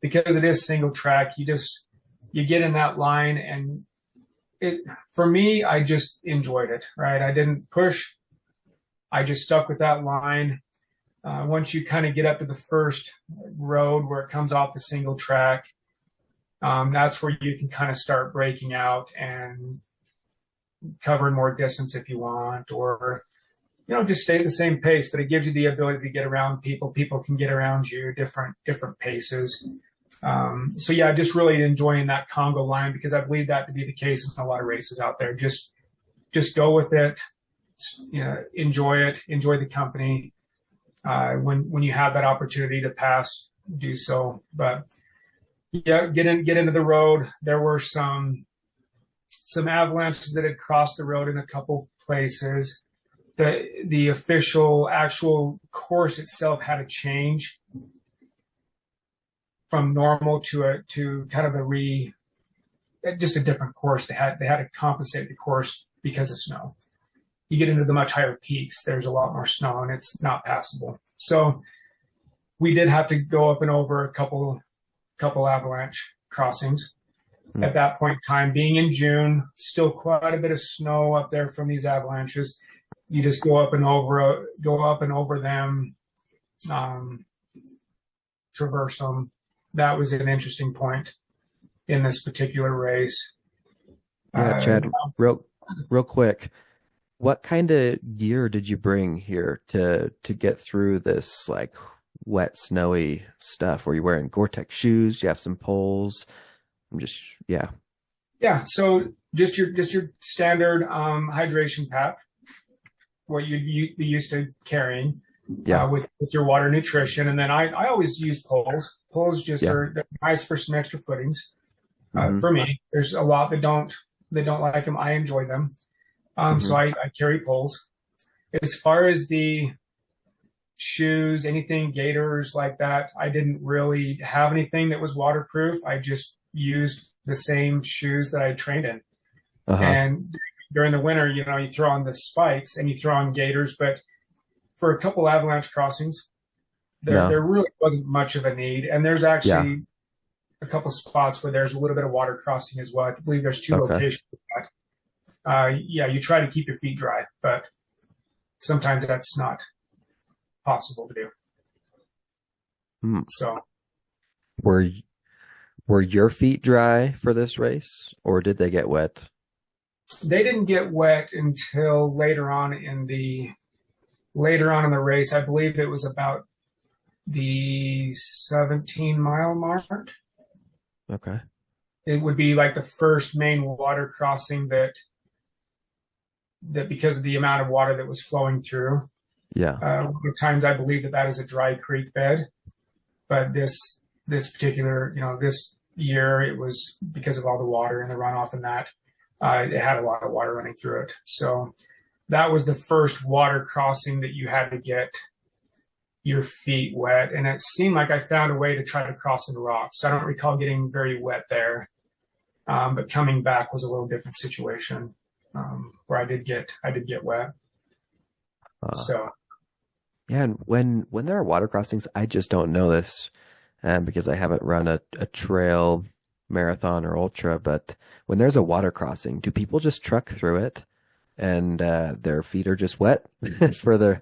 because it is single track. You get in that line, and for me, I just enjoyed it. Right. I didn't push. I just stuck with that line. Once you kind of get up to the first road where it comes off the single track, that's where you can kind of start breaking out and covering more distance if you want, or, just stay at the same pace, but it gives you the ability to get around people. People can get around you, different paces. So yeah, just really enjoying that Congo line, because I believe that to be the case in a lot of races out there. Just go with it, enjoy it, enjoy the company. When you have that opportunity to pass, do so. But yeah, get into the road. There were some avalanches that had crossed the road in a couple places. The actual course itself had to change from normal to kind of just a different course. They had to compensate the course because of snow. You get into the much higher peaks, there's a lot more snow and it's not passable. So we did have to go up and over a couple avalanche crossings. At that point in time, being in June, still quite a bit of snow up there from these avalanches. You just go up and over them, traverse them. That was an interesting point in this particular race. Yeah, Chad, real quick, what kind of gear did you bring here to get through this like wet, snowy stuff? Were you wearing Gore-Tex shoes? Do you have some poles? Yeah. So just your standard hydration pack, what you'd be used to carrying, with your water, nutrition, and then I always use poles. Poles are nice for some extra footings. For me, there's a lot that don't like them. I enjoy them. So I carry poles. As far as the shoes, anything, gaiters like that, I didn't really have anything that was waterproof. I just used the same shoes that I trained in. And during the winter, you throw on the spikes and you throw on gaiters, but for a couple avalanche crossings, there really wasn't much of a need. And there's actually a couple spots where there's a little bit of water crossing as well. I believe there's two locations for that. You try to keep your feet dry, but sometimes that's not possible to do. So, were your feet dry for this race, or did they get wet? They didn't get wet until later on in the race. I believe it was about the 17-mile mark. Okay. It would be like the first main water crossing that because of the amount of water that was flowing through. At times I believe that is a dry creek bed, but this particular, this year, it was because of all the water and the runoff and that, it had a lot of water running through it. So that was the first water crossing that you had to get your feet wet. And it seemed like I found a way to try to cross in rocks. I don't recall getting very wet there. But coming back was a little different situation, where I did get wet. Yeah, and when there are water crossings, I just don't know this, because I haven't run a trail marathon or ultra, but when there's a water crossing, do people just truck through it and their feet are just wet for the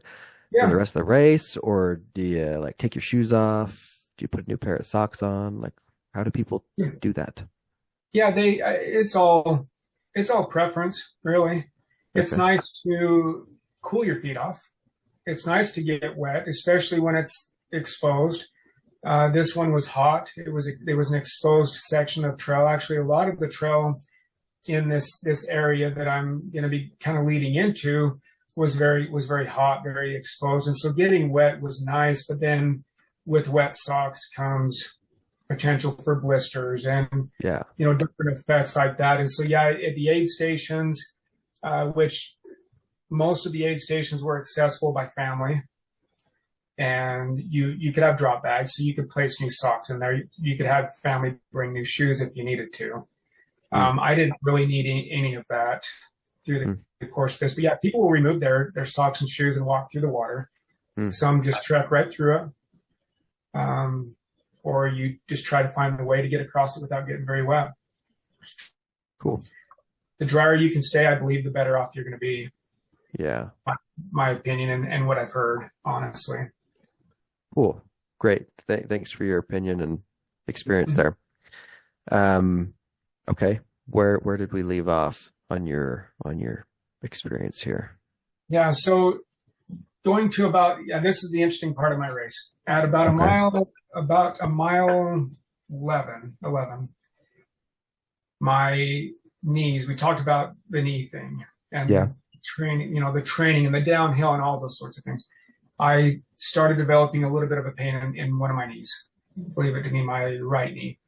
rest of the race? Or do you like take your shoes off? Do you put a new pair of socks on? Like, how do people do that? Yeah, it's all preference, really. It's nice to cool your feet off. It's nice to get wet, especially when it's exposed. This one was hot. It was an exposed section of trail. Actually, a lot of the trail in this area that I'm going to be kind of leading into was very hot, very exposed. And so getting wet was nice, but then with wet socks comes potential for blisters and, Yeah. different effects like that. And so, yeah, at the aid stations, which most of the aid stations were accessible by family, and you could have drop bags, so you could place new socks in there. You could have family bring new shoes if you needed to. I didn't really need any of that through the course of this. But yeah, people will remove their socks and shoes and walk through the water. Some just trek right through it. Or you just try to find a way to get across it without getting very wet. Cool. The drier you can stay, I believe, the better off you're going to be. Yeah. My opinion and what I've heard, honestly. Cool. Great. Thanks for your opinion and experience there. Okay. Where did we leave off on your experience here? Yeah. So going to this is the interesting part of my race. At about a mile 11, my knees, we talked about the knee thing and training, the training and the downhill and all those sorts of things. I started developing a little bit of a pain in one of my knees, believe it to be my right knee.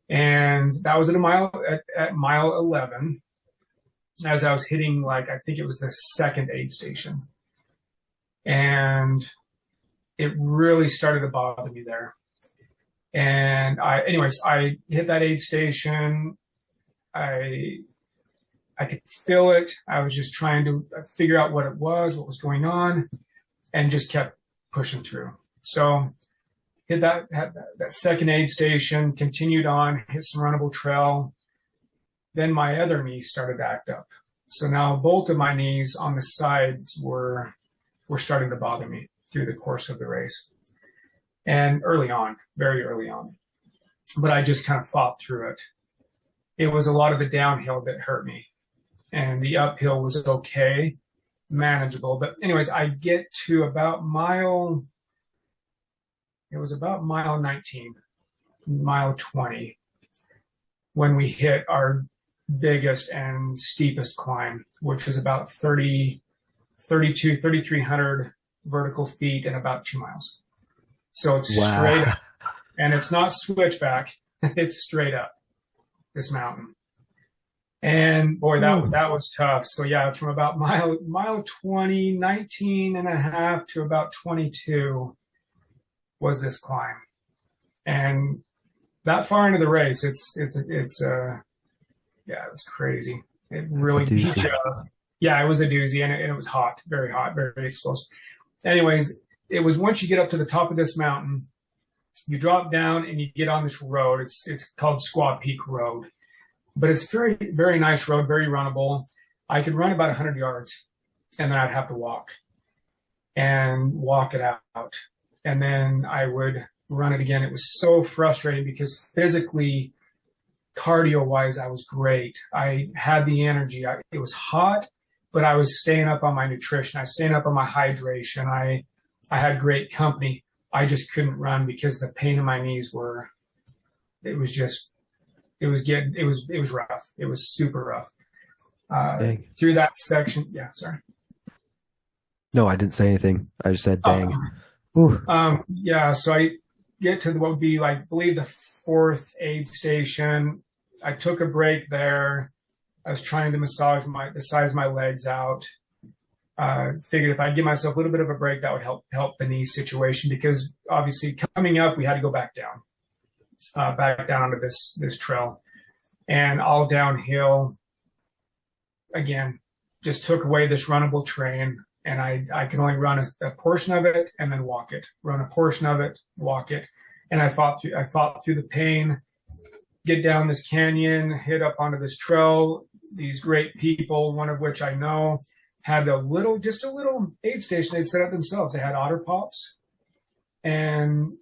And that was at mile 11, as I was hitting, I think it was the second aid station. And it really started to bother me there. And I hit that aid station. I could feel it. I was just trying to figure out what was going on, and just kept pushing through. So hit that second aid station, continued on, hit some runnable trail. Then my other knee started to act up. So now both of my knees on the sides were starting to bother me through the course of the race. And very early on. But I just kind of fought through it. It was a lot of the downhill that hurt me. And the uphill was okay, manageable. But anyways, I get to about mile 19, mile 20, when we hit our biggest and steepest climb, which was about 3,300 vertical feet and about 2 miles. So it's straight up. And it's not switchback. It's straight up this mountain. And boy, that was tough. So yeah, from about mile 20, 19 and a half to about 22 was this climb. And that far into the race, it was crazy. It really beat you up. Yeah, it was a doozy, and it was hot, very hot, very exposed. Anyways, it was once you get up to the top of this mountain, you drop down and you get on this road. It's called Squaw Peak Road. But it's very, very nice road, very runnable. I could run about 100 yards, and then I'd have to walk it out. And then I would run it again. It was so frustrating because physically, cardio-wise, I was great. I had the energy. It was hot, but I was staying up on my nutrition. I was staying up on my hydration. I had great company. I just couldn't run because the pain in my knees it was rough. It was super rough. Through that section. Yeah, sorry. No, I didn't say anything. I just said, dang. Yeah. So I get to what would be I believe the fourth aid station. I took a break there. I was trying to massage the sides of my legs out. Figured if I give myself a little bit of a break, that would help the knee situation, because obviously coming up, we had to go back down onto this trail, and all downhill again. Just took away this runnable terrain, and I can only run a portion of it and then walk it. Run a portion of it, walk it, and I fought through the pain. Get down this canyon, hit up onto this trail. These great people, one of which I know, had just a little aid station they'd set up themselves. They had otter pops and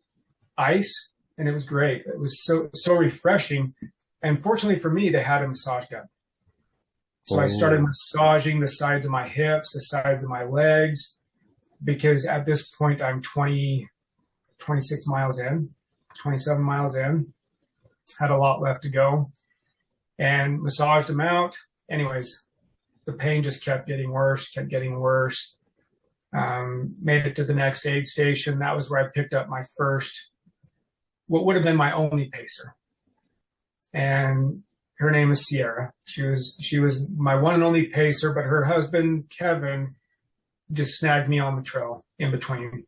ice, and it was great. It was so refreshing. And fortunately for me, they had a massage gun. So I started massaging the sides of my hips, the sides of my legs, because at this point I'm 26 miles in, 27 miles in, had a lot left to go, and massaged them out. Anyways, the pain just kept getting worse. Made it to the next aid station. That was where I picked up my first what would have been my only pacer. And her name is Sierra. She was my one and only pacer, but her husband, Kevin, just snagged me on the trail in between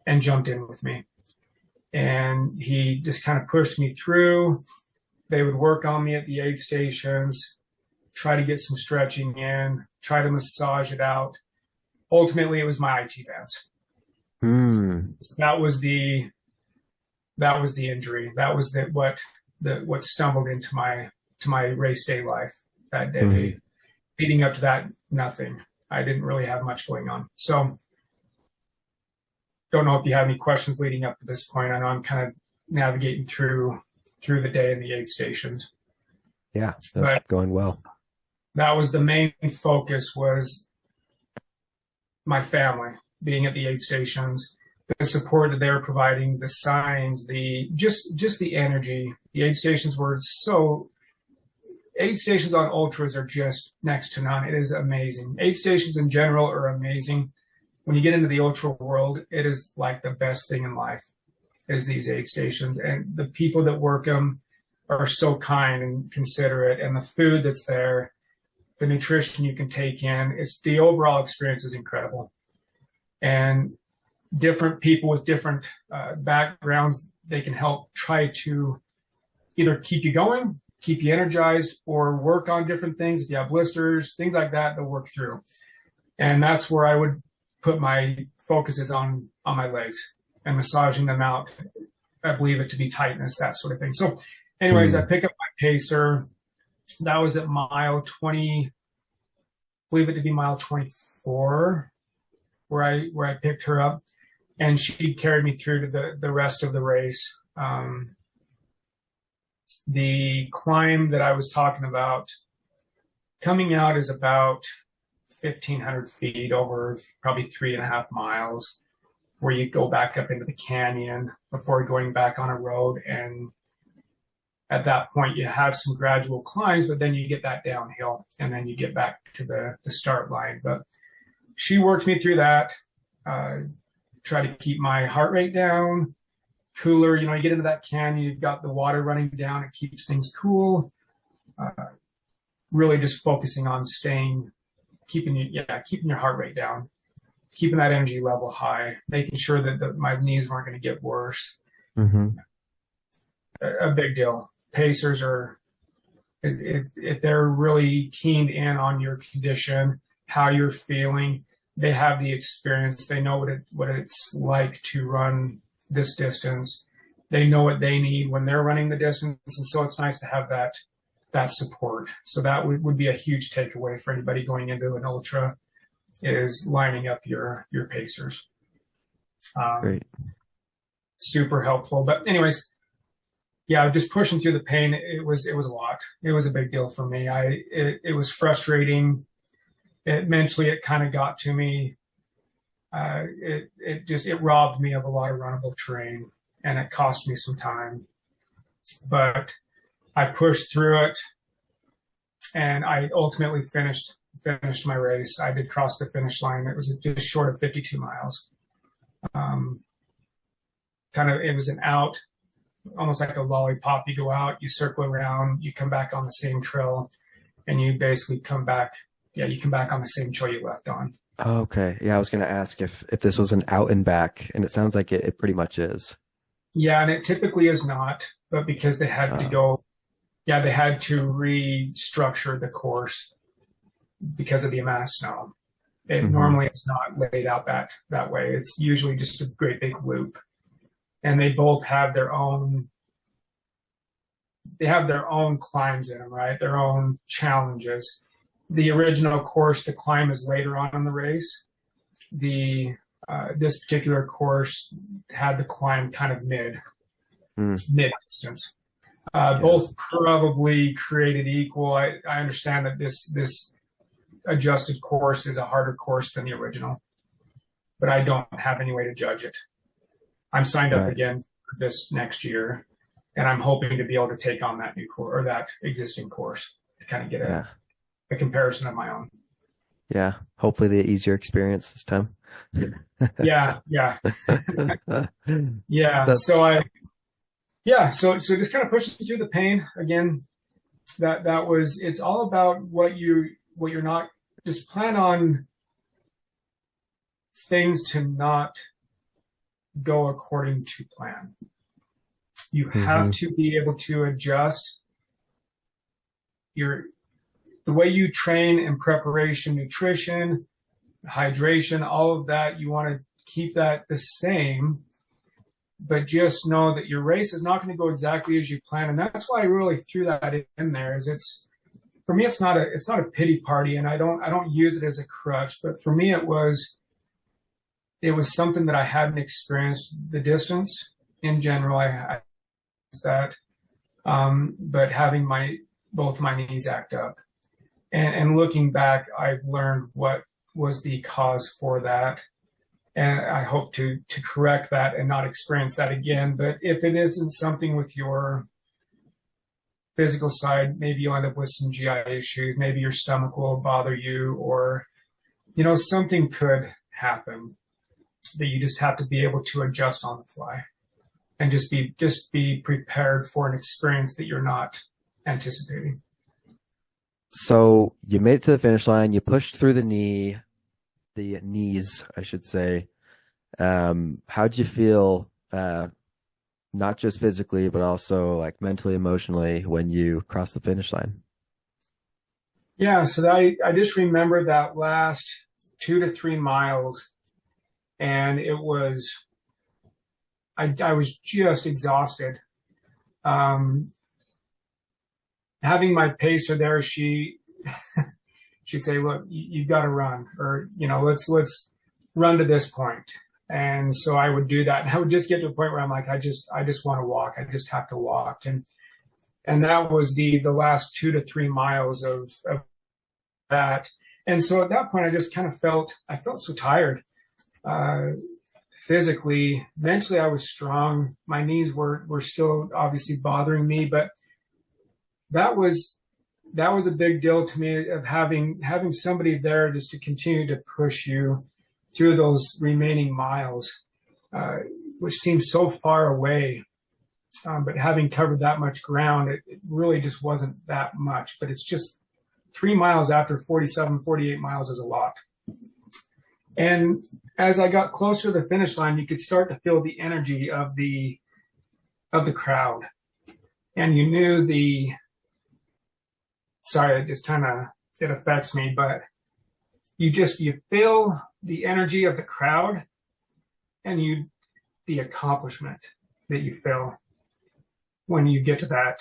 and jumped in with me. And he just kind of pushed me through. They would work on me at the aid stations, try to get some stretching in, try to massage it out. Ultimately, it was my IT bands. That was the injury. That was what stumbled into my race day life that day. Leading up to that, nothing. I didn't really have much going on. So don't know if you have any questions leading up to this point. I know I'm kind of navigating through the day in the aid stations. Yeah, that's going well. That was the main focus, was my family being at the aid stations, the support that they were providing, the signs, just the energy. The aid stations aid stations on ultras are just next to none. It is amazing. Aid stations in general are amazing. When you get into the ultra world, it is like the best thing in life is these aid stations. And the people that work them are so kind and considerate, and the food that's there, the nutrition you can take in, the overall experience is incredible. And different people with different backgrounds, they can help try to either keep you going, keep you energized, or work on different things. If you have blisters, things like that, they'll work through. And that's where I would put my focuses on my legs and massaging them out. I believe it to be tightness, that sort of thing. So anyways, I pick up my pacer. That was at mile 20, believe it to be mile 24, where I picked her up, and she carried me through to the rest of the race. The climb that I was talking about coming out is about 1,500 feet over probably 3.5 miles, where you go back up into the canyon before going back on a road. And at that point, you have some gradual climbs, but then you get that downhill, and then you get back to the start line. But she worked me through that, try to keep my heart rate down, cooler. You get into that canyon, you've got the water running down, it keeps things cool. Really just focusing on keeping your heart rate down, keeping that energy level high, making sure that my knees weren't going to get worse. A big deal. Pacers are, if they're really keened in on your condition, how you're feeling, they have the experience. They know what it's like to run this distance. They know what they need when they're running the distance. And so it's nice to have that support. So that would be a huge takeaway for anybody going into an ultra, is lining up your pacers. Great. Super helpful. But anyways, yeah, just pushing through the pain. It was a lot. It was a big deal for me. It was frustrating. Mentally, it kind of got to me. It robbed me of a lot of runnable terrain, and it cost me some time. But I pushed through it, and I ultimately finished my race. I did cross the finish line. It was just short of 52 miles. It was an out, almost like a lollipop. You go out, you circle around, you come back on the same trail, and you basically come back. Yeah, you come back on the same trail you left on. Okay. Yeah, I was going to ask if this was an out and back, and it sounds like it pretty much is. Yeah, and it typically is not, but because they had they had to restructure the course because of the amount of snow. It normally is not laid out that way. It's usually just a great big loop. And they both have their own climbs in them, right? Their own challenges. The original course, the climb is later on in the race. This particular course had the climb kind of mid distance. Both probably created equal. I understand that this adjusted course is a harder course than the original, but I don't have any way to judge it. I'm signed up again for this next year, and I'm hoping to be able to take on that new course or that existing course to kind of get a comparison of my own. Yeah. Hopefully the easier experience this time. Yeah. Yeah. That's... So yeah, so just kind of pushing through the pain again. It's all about what you're not, just plan on things to not go according to plan. You have to be able to adjust the way you train in preparation, nutrition, hydration, all of that. You want to keep that the same, but just know that your race is not going to go exactly as you plan. And that's why I really threw that in there. For me, it's not a pity party, and I don't use it as a crutch, but for me, it was something that I hadn't experienced. The distance in general, I that, but having both my knees act up, and looking back, I've learned what was the cause for that, and I hope to correct that and not experience that again. But if it isn't something with your physical side, maybe you'll end up with some GI issues. Maybe your stomach will bother you, or something could happen that you just have to be able to adjust on the fly, and just be prepared for an experience that you're not anticipating. So you made it to the finish line. You pushed through the knees, I should say. How'd you feel, not just physically, but also like mentally, emotionally, when you crossed the finish line? Yeah, so I just remember that last 2 to 3 miles, and it was, I was just exhausted. Having my pacer there, she'd say, "Look, you've got to run, or let's run to this point." And so I would do that, and I would just get to a point where I'm like, I just want to walk. I just have to walk, and that was the last 2 to 3 miles of that. And so at that point, I just kind of felt so tired. Physically, mentally, I was strong. My knees were still obviously bothering me, but that was a big deal to me, of having somebody there just to continue to push you through those remaining miles, which seems so far away. But having covered that much ground, it really just wasn't that much. But it's just 3 miles after 47, 48 miles is a lot. And as I got closer to the finish line, you could start to feel the energy of the crowd. And you knew sorry, it just it affects me, but you feel the energy of the crowd, and the accomplishment that you feel when you get to that,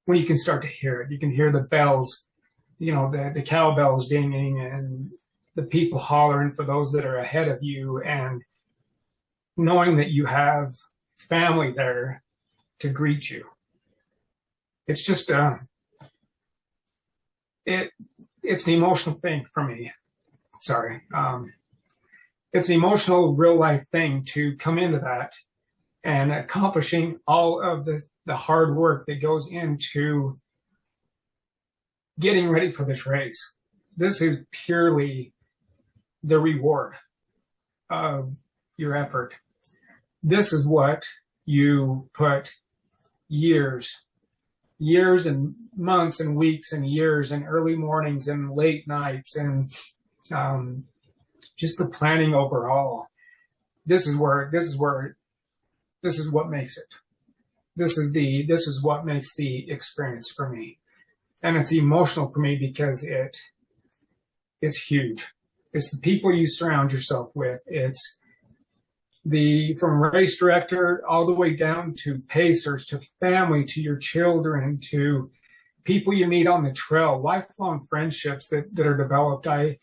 when you can start to hear it. You can hear the bells, the cowbells dinging, and the people hollering for those that are ahead of you, and knowing that you have family there to greet you. It's just it's an emotional thing for me. Sorry. It's an emotional, real life thing to come into that and accomplishing all of the hard work that goes into getting ready for this race. This is purely the reward of your effort. This is what you put years and months and weeks and years and early mornings and late nights and just the planning overall. This is what makes it. This is what makes the experience for me. And it's emotional for me because it's huge. It's the people you surround yourself with. It's from race director all the way down to pacers, to family, to your children, to people you meet on the trail, lifelong friendships that are developed. I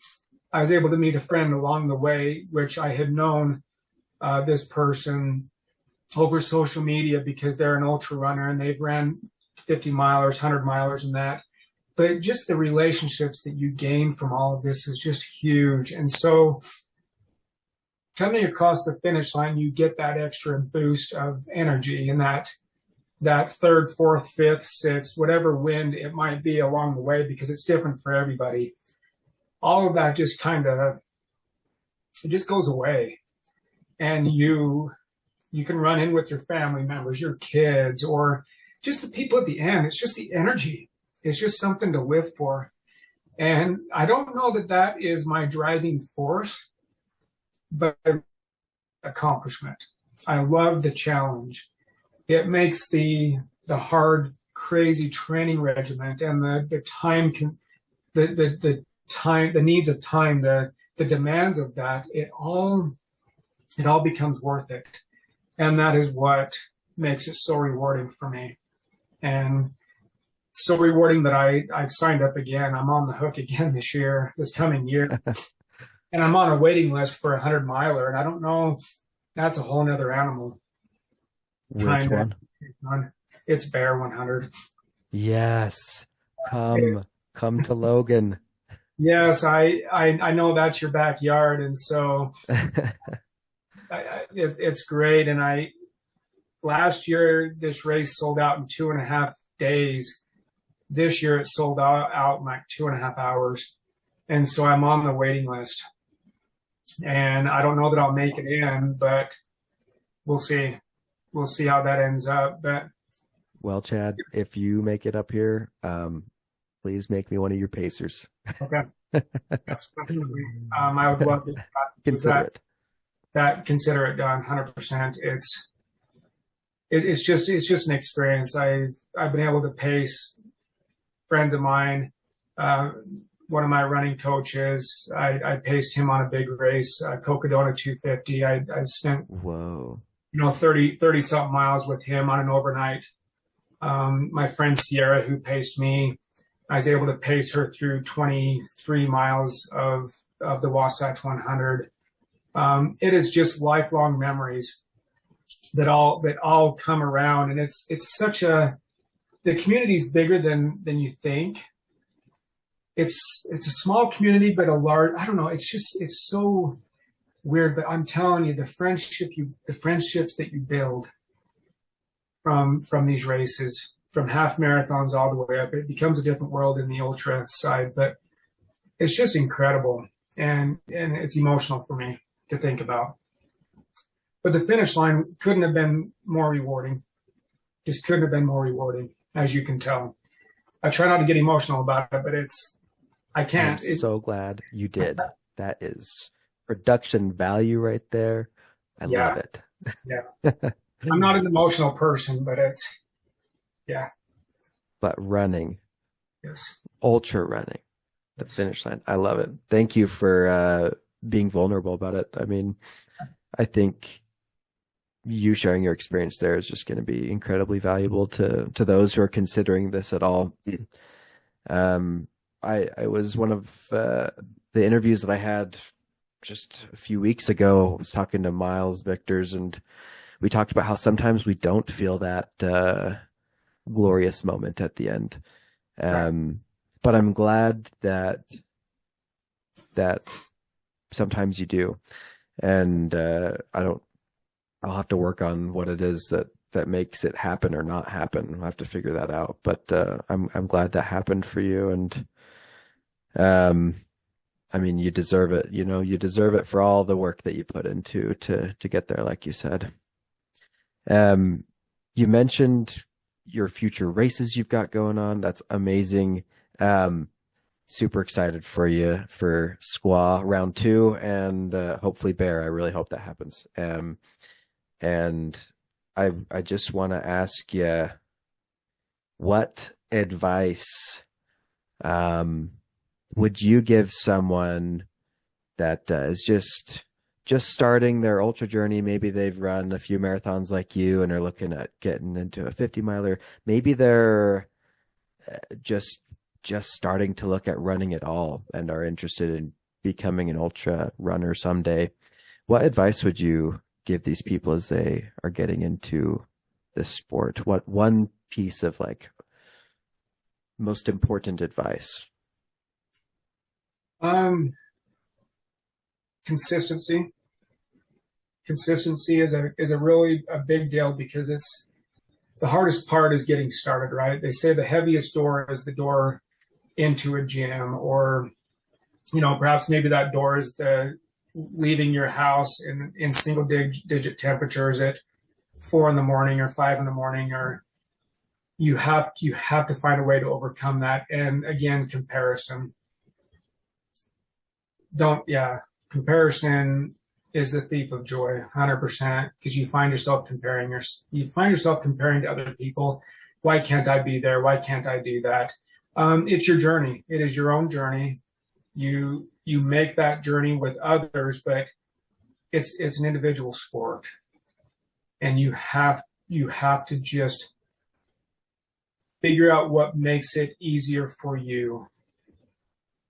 was able to meet a friend along the way, which I had known this person over social media because they're an ultra runner and they've ran 50 milers, 100 milers and that. But just the relationships that you gain from all of this is just huge. And so coming across the finish line, you get that extra boost of energy, and that third, fourth, fifth, sixth, whatever wind it might be along the way, because it's different for everybody. All of that just it just goes away. And you You can run in with your family members, your kids, or just the people at the end. It's just the energy. It's just something to live for. And I don't know that that is my driving force, but accomplishment. I love the challenge. It makes the hard, crazy training regiment and the time, the time, the needs of time, the demands of that. It all becomes worth it. And that is what makes it so rewarding for me. And so rewarding that I've signed up again. I'm on the hook again this coming year. And I'm on a waiting list for a 100-miler. And I don't know, that's a whole nother animal. Which one? It's Bear 100. Yes. Come to Logan. Yes, I know that's your backyard. And so it's great. And last year, this race sold out in 2.5 days. This year, it sold out in like 2.5 hours. And so I'm on the waiting list. And I don't know that I'll make it in, but we'll see. We'll see how that ends up. But well, Chad, if you make it up here, please make me one of your pacers. Okay. Yes, I would love to consider it done 100%. It's just an experience. I've been able to pace friends of mine. One of my running coaches, I paced him on a big race, Cocodona 250. I spent 30 something miles with him on an overnight. My friend Sierra, who paced me, I was able to pace her through 23 miles of the Wasatch 100. It is just lifelong memories that all come around, and it's such the community's bigger than you think. It's a small community, but a large. I don't know. It's so weird, but I'm telling you, the friendships that you build from these races, from half marathons all the way up, it becomes a different world in the ultra side. But it's just incredible, and it's emotional for me to think about. But the finish line couldn't have been more rewarding. Just couldn't have been more rewarding, as you can tell. I try not to get emotional about it, but I can't. I'm so glad you did. That is production value right there. I love it. Yeah. I'm not an emotional person, but But running. Yes. Ultra running. The finish line. I love it. Thank you for being vulnerable about it. I mean, I think you sharing your experience there is just going to be incredibly valuable to those who are considering this at all. I was one of the interviews that I had just a few weeks ago. I was talking to Miles Victors, and we talked about how sometimes we don't feel that glorious moment at the end. But I'm glad that sometimes you do. And I'll have to work on what it is that makes it happen or not happen. I'll have to figure that out. But I'm glad that happened for you. And I mean, you deserve it. You deserve it for all the work that you put into to get there, like you said. You mentioned your future races you've got going on. That's amazing. Super excited for you for Squaw round 2 and hopefully Bear. I really hope that happens. And I just want to ask you, what advice would you give someone that is just starting their ultra journey? Maybe they've run a few marathons like you and are looking at getting into a 50-miler. Maybe they're just starting to look at running at all and are interested in becoming an ultra runner someday. What advice would you give these people as they are getting into this sport? What one piece of most important advice? Consistency. Consistency is a really a big deal, because it's the hardest part is getting started, right? They say the heaviest door is the door into a gym, or perhaps maybe that door is the leaving your house in single digit temperatures at 4 in the morning or 5 in the morning, or you have to find a way to overcome that. And again, comparison. Comparison is the thief of joy, 100%, because you find yourself comparing to other people. Why can't I be there? Why can't I do that? It's your journey. It is your own journey. You make that journey with others, but it's an individual sport, and you have to just figure out what makes it easier for you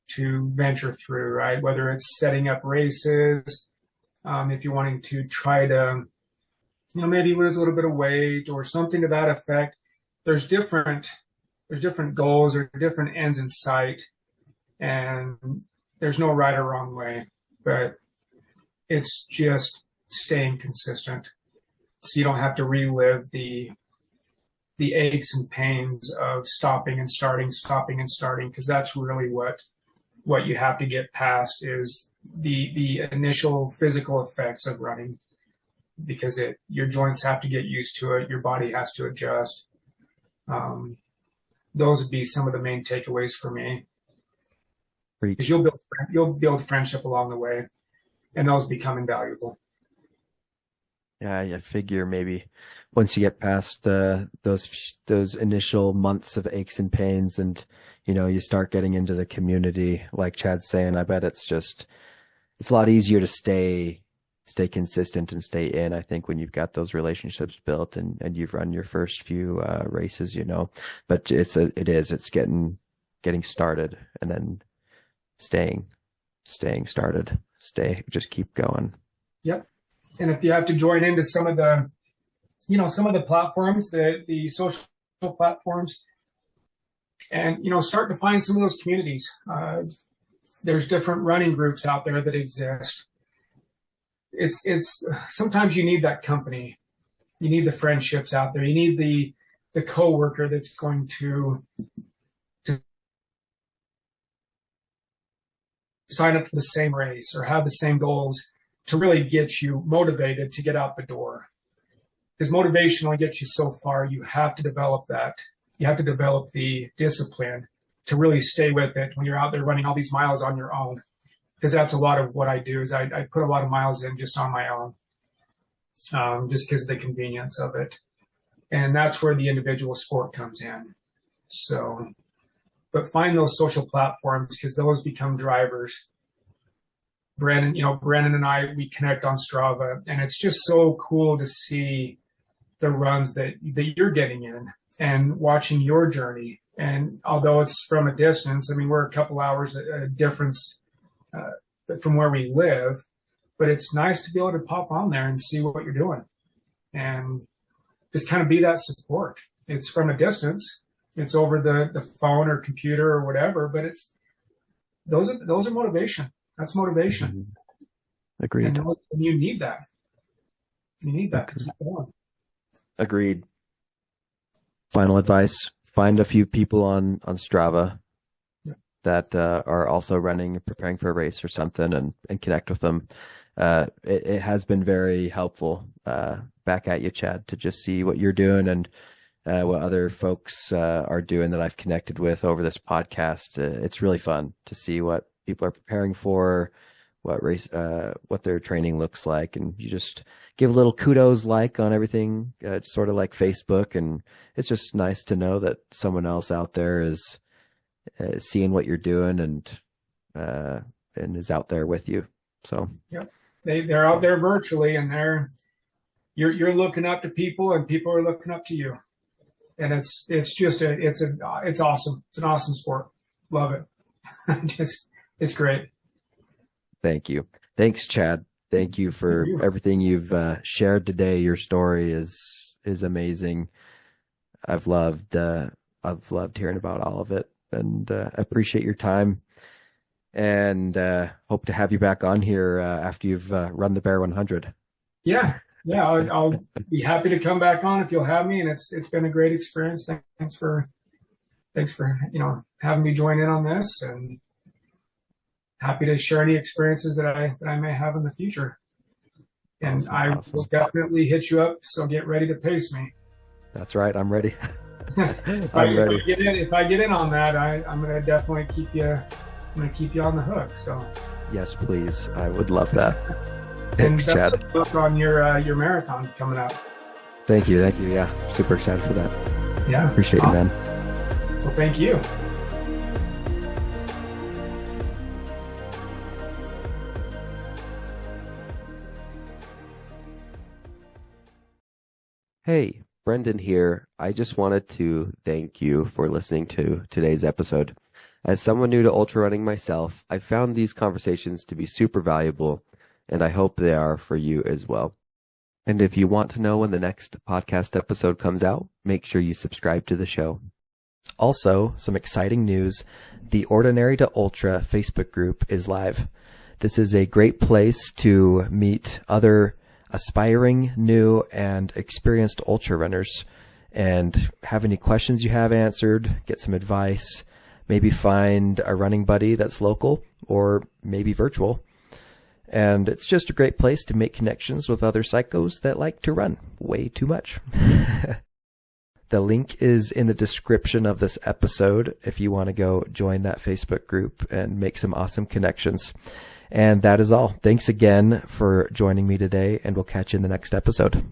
to venture through, right? Whether it's setting up races, if you're wanting to try to, maybe lose a little bit of weight or something to that effect. There's different goals or different ends in sight, and there's no right or wrong way, but it's just staying consistent so you don't have to relive the aches and pains of stopping and starting, because that's really what you have to get past is the initial physical effects of running, because your joints have to get used to it, your body has to adjust. Those would be some of the main takeaways for me. Because you'll build friendship along the way, and those become invaluable. Yeah, I figure maybe once you get past those initial months of aches and pains, and you start getting into the community, like Chad's saying, I bet it's a lot easier to stay consistent and stay in. I think when you've got those relationships built and you've run your first few races, but it's getting started and then staying started, just keep going. Yep. And if you have to join into some of the platforms, the social platforms, and start to find some of those communities. There's different running groups out there that exist. It's sometimes you need that company, you need the friendships out there, you need the coworker that's going to sign up for the same race or have the same goals to really get you motivated to get out the door. Because motivation only gets you so far. You have to develop that. You have to develop the discipline to really stay with it when you're out there running all these miles on your own. Because that's a lot of what I do is I put a lot of miles in just on my own, just because of the convenience of it. And that's where the individual sport comes in. So, but find those social platforms, because those become drivers. Brandon and I, we connect on Strava, and it's just so cool to see the runs that you're getting in and watching your journey. And although it's from a distance, we're a couple hours difference from where we live, but it's nice to be able to pop on there and see what you're doing and just kind of be that support. It's from a distance. It's over the phone or computer or whatever, but those are motivation. That's motivation. Mm-hmm. Agreed. And you need that. You need that. Agreed. Final advice: find a few people on Strava that are also running, preparing for a race or something, and connect with them. It has been very helpful. Back at you, Chad, to just see what you're doing and what other folks are doing that I've connected with over this podcast. It's really fun to see what people are preparing for, what their training looks like, and you just give a little kudos on everything, sort of like Facebook, and it's just nice to know that someone else out there is seeing what you're doing and is out there with you. So yeah, they're out there virtually, and you're looking up to people, and people are looking up to you, and it's awesome. It's an awesome sport. Love it. It's great. Thank you. Thanks, Chad. Thank you for everything you've shared today. Your story is amazing. I've loved hearing about all of it, and appreciate your time. And hope to have you back on here after you've run the Bear 100. Yeah. I'll be happy to come back on if you'll have me. And it's been a great experience. Thanks for having me join in on this, and happy to share any experiences that I may have in the future. And I will definitely hit you up. So get ready to pace me. That's right. I'm ready. I'm ready. If I get in on that, I'm going to definitely keep you. I'm going to keep you on the hook. So yes, please. I would love that. Thanks, Chad. Good luck on your marathon coming up. Thank you. Yeah, super excited for that. Yeah, appreciate you, man. Well, thank you. Hey, Brendan here. I just wanted to thank you for listening to today's episode. As someone new to ultra running myself, I found these conversations to be super valuable, and I hope they are for you as well. And if you want to know when the next podcast episode comes out, make sure you subscribe to the show. Also, some exciting news. The Ordinary to Ultra Facebook group is live. This is a great place to meet other aspiring, new, and experienced ultra runners and have any questions you have answered, get some advice, maybe find a running buddy that's local or maybe virtual. And it's just a great place to make connections with other psychos that like to run way too much. The link is in the description of this episode if you want to go join that Facebook group and make some awesome connections. And that is all. Thanks again for joining me today, and we'll catch you in the next episode.